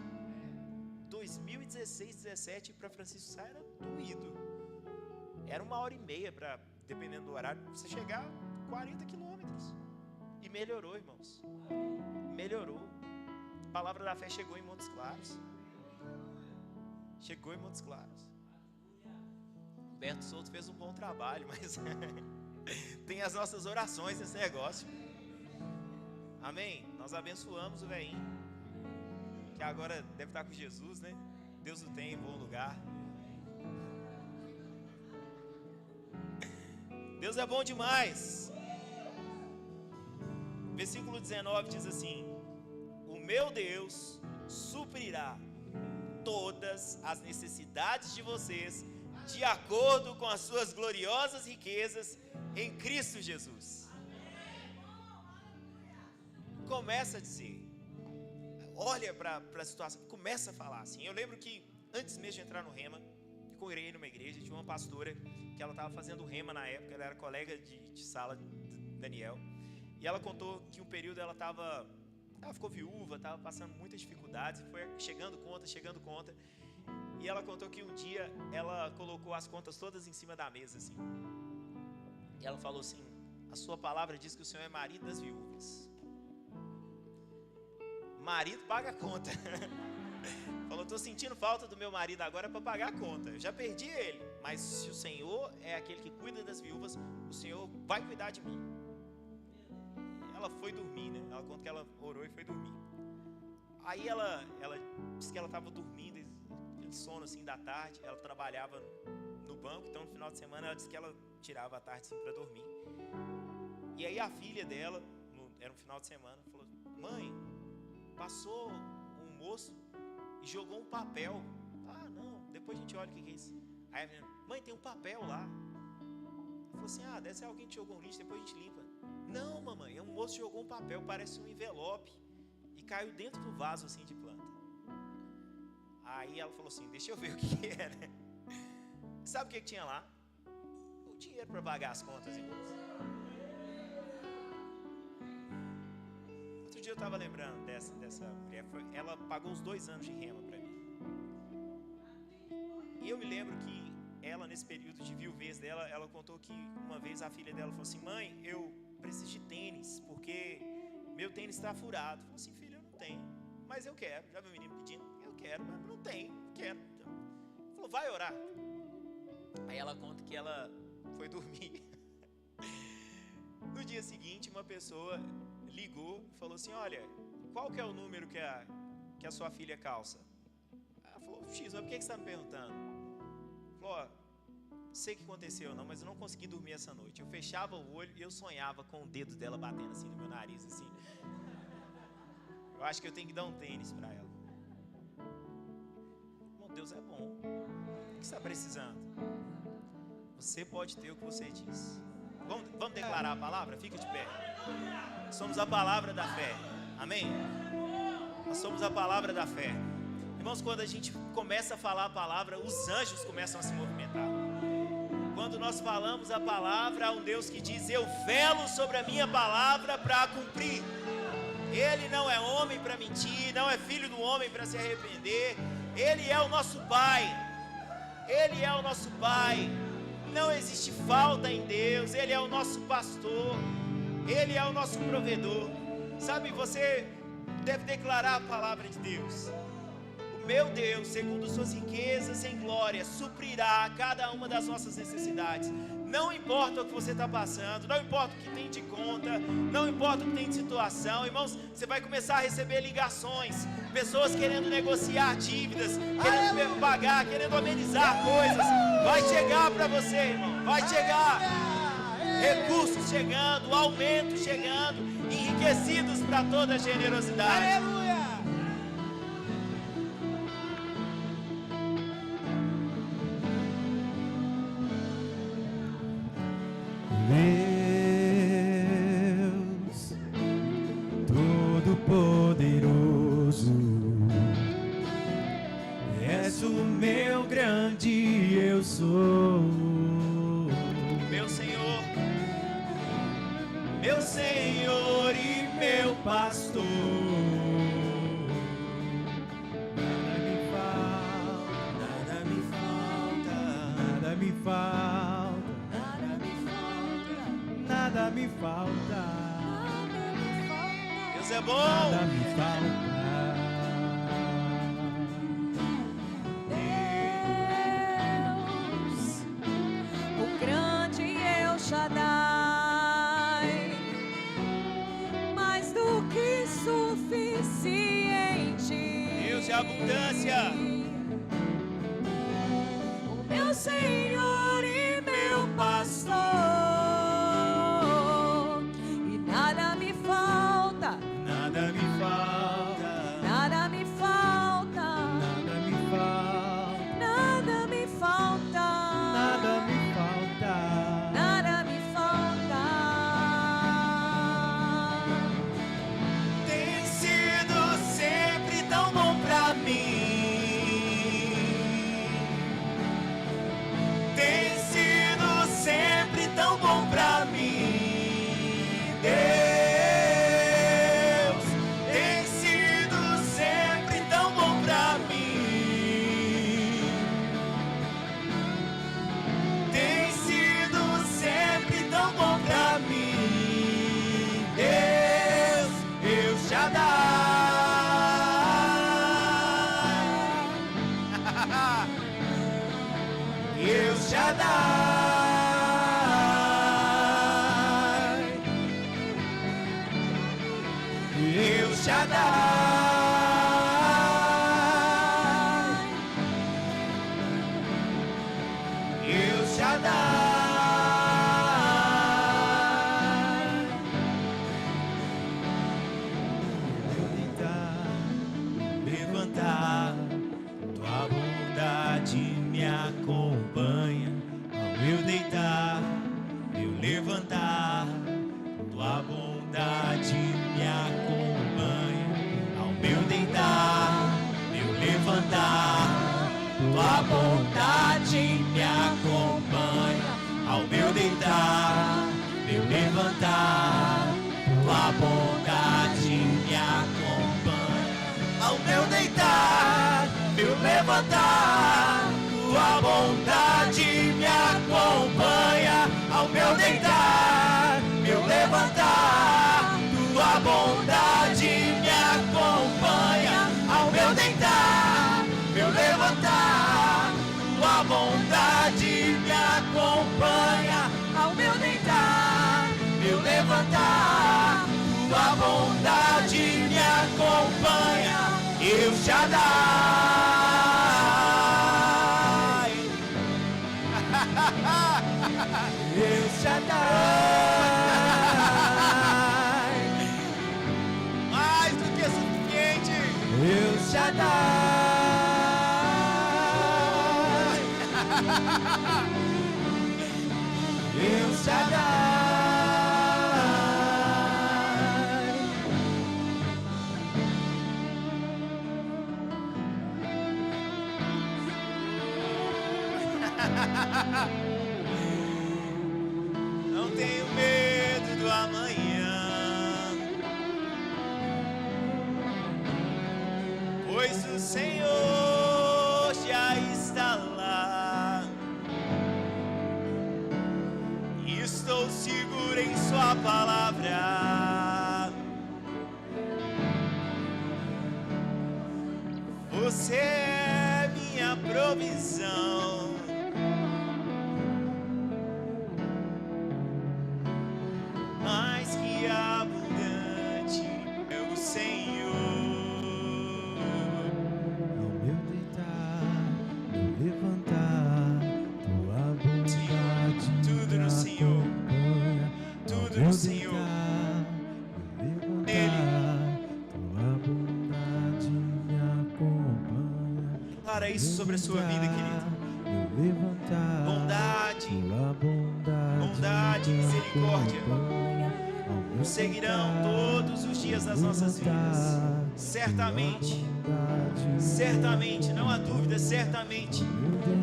2016, 17, para Francisco Sá era doído. Era 1h30 para, dependendo do horário, você chegar 40 quilômetros. E melhorou, irmãos. Melhorou. A palavra da fé chegou em Montes Claros. Chegou em Montes Claros. Humberto Souto fez um bom trabalho, mas tem as nossas orações nesse negócio. Amém? Nós abençoamos o velhinho, que agora deve estar com Jesus, né? Deus o tem em bom lugar. Deus é bom demais. Versículo 19 diz assim: o meu Deus suprirá todas as necessidades de vocês de acordo com as suas gloriosas riquezas em Cristo Jesus. Começa a dizer, olha para a situação, começa a falar assim. Eu lembro que antes mesmo de entrar no Rema, eu corri numa igreja, tinha uma pastora que ela estava fazendo Rema na época, ela era colega de sala de Daniel, e ela contou que um período ela ficou viúva, estava passando muitas dificuldades, foi chegando conta, e ela contou que um dia ela colocou as contas todas em cima da mesa assim, e ela falou assim: a sua palavra diz que o Senhor é marido das viúvas. Marido paga a conta. Falou: estou sentindo falta do meu marido agora para pagar a conta. Eu já perdi ele, mas se o Senhor é aquele que cuida das viúvas, o Senhor vai cuidar de mim. Ela foi dormir, né? Ela conta que ela orou e foi dormir. Aí ela disse que ela estava dormindo, de sono assim da tarde. Ela trabalhava no banco, então no final de semana ela disse que ela tirava a tarde assim para dormir. E aí a filha dela, era um final de semana, falou: mãe, passou um moço e jogou um papel. Ah, não, depois a gente olha o que é isso. Aí a menina: mãe, tem um papel lá. Ela falou assim: ah, deve ser alguém que jogou um lixo, depois a gente limpa. Não, mamãe, um moço jogou um papel, parece um envelope, e caiu dentro do vaso assim de planta. Aí ela falou assim: deixa eu ver o que era. Sabe o que tinha lá? dinheiro para pagar as contas, irmãos. Outro dia eu estava lembrando dessa mulher, ela pagou os 2 anos de rema para mim. E eu me lembro que ela, nesse período de viuvez dela, ela contou que uma vez a filha dela falou assim: mãe, eu preciso de tênis, porque meu tênis está furado. Eu falei assim: filha, eu não tenho, mas eu quero. Já vi o menino pedindo, eu quero, mas não tenho, quero. Ela falou: vai orar. Aí ela conta que ela foi dormir. No dia seguinte, uma pessoa ligou e falou assim: olha, qual que é o número que a sua filha calça? Ela falou: X, mas por que você está me perguntando? Falou: ó, sei o que aconteceu não, mas eu não consegui dormir essa noite. Eu fechava o olho e eu sonhava com o dedo dela batendo assim no meu nariz, assim. Eu acho que eu tenho que dar um tênis para ela. Bom, Deus é bom. O que você está precisando? Você pode ter o que você diz. Vamos declarar a palavra? Fica de pé. Nós somos a palavra da fé. Amém? Nós somos a palavra da fé. Irmãos, quando a gente começa a falar a palavra, os anjos começam a se movimentar. Quando nós falamos a palavra, há um Deus que diz: eu velo sobre a minha palavra para cumprir. Ele não é homem para mentir, não é filho do homem para se arrepender. Ele é o nosso Pai. Ele é o nosso Pai. Não existe falta em Deus. Ele é o nosso pastor. Ele é o nosso provedor. Sabe, você deve declarar a palavra de Deus. O meu Deus, segundo suas riquezas em glória, suprirá cada uma das nossas necessidades. Não importa o que você está passando, não importa o que tem de conta, não importa o que tem de situação. Irmãos, você vai começar a receber ligações, pessoas querendo negociar dívidas, querendo pagar, querendo amenizar coisas. Vai chegar para você, irmão, vai chegar. Recursos chegando, aumento chegando, enriquecidos para toda a generosidade. Aleluia! Deus Todo-Poderoso, és o meu grande eu sou. Meu Senhor e meu pastor. Nada me falta, nada me falta, nada me falta, nada me falta, nada me falta. Deus é bom. Nada me falta. Deus, o grande El Shaddai, mais do que suficiente. Deus de abundância. O meu Senhor e meu pastor, e nada me falta, Nada me falta, nada me falta, nada me falta, nada me falta, nada me falta. nada me falta. Tem sido sempre tão bom pra mim. Tem sido sempre tão bom pra mim. Deus tem sido sempre tão bom pra mim. Tem sido sempre tão bom pra mim. Deus, eu já Eu já Eu já Eu já levantar, tua bondade me acompanha. Ao eu deitar, eu levantar, tua bondade me acompanha. Ao meu deitar, eu levantar, tua bondade me acompanha. Ao meu deitar, levantar, tua bondade me acompanha ao meu deitar, meu levantar, tua bondade me acompanha ao meu deitar, meu levantar, tua bondade me acompanha ao meu deitar, meu levantar, tua bondade me acompanha, El Shaddai, El Shaddai, Mais do que suficiente. El Shaddai, El Shaddai. Não tenho medo do amanhã, pois o Senhor já está lá. Estou seguro em sua palavra. Você é minha provisão. Mais que abundante é o Senhor. Ao meu deitar, meu levantar, tua bondade Tudo no Senhor. acompanha. Tudo Ao no meu Senhor. deitar, meu levantar, tua bondade me acompanha. Declara isso sobre a sua vida, querido. Meu levantar, Bondade, tua bondade, me misericórdia acompanha. Ao meu nos seguirão deitar, todos os dias das nossas vidas. Certamente, certamente, não há dúvida, certamente,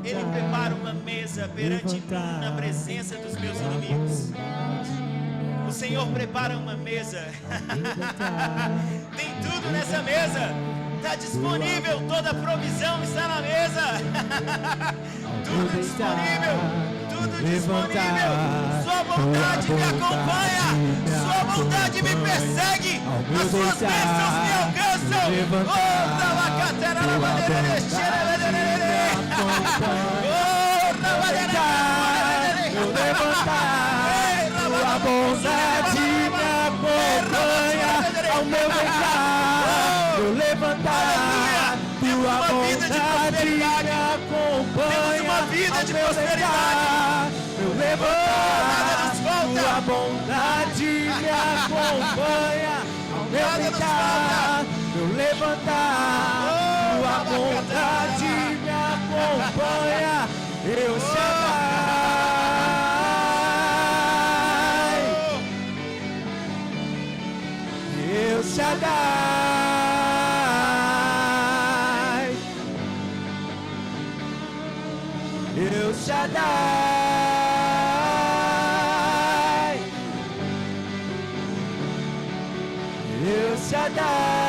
Ele prepara uma mesa perante mim na presença dos meus inimigos. O Senhor prepara uma mesa. Tem tudo nessa mesa. Está disponível, toda a provisão está na mesa. Tudo disponível, tudo disponível. Sua bondade me acompanha, sua bondade me persegue, as suas bênçãos me alcançam. Oh, tabacatera na maneira de meu levantar, tua bondade me acompanha ao meu deitar, meu levantar, tua bondade me acompanha uma vida de ao meu deitar, meu levantar, tua bondade me acompanha ao meu deitar, meu levantar, tua bondade me acompanha, El Shaddai, El Shaddai, El Shaddai, El Shaddai.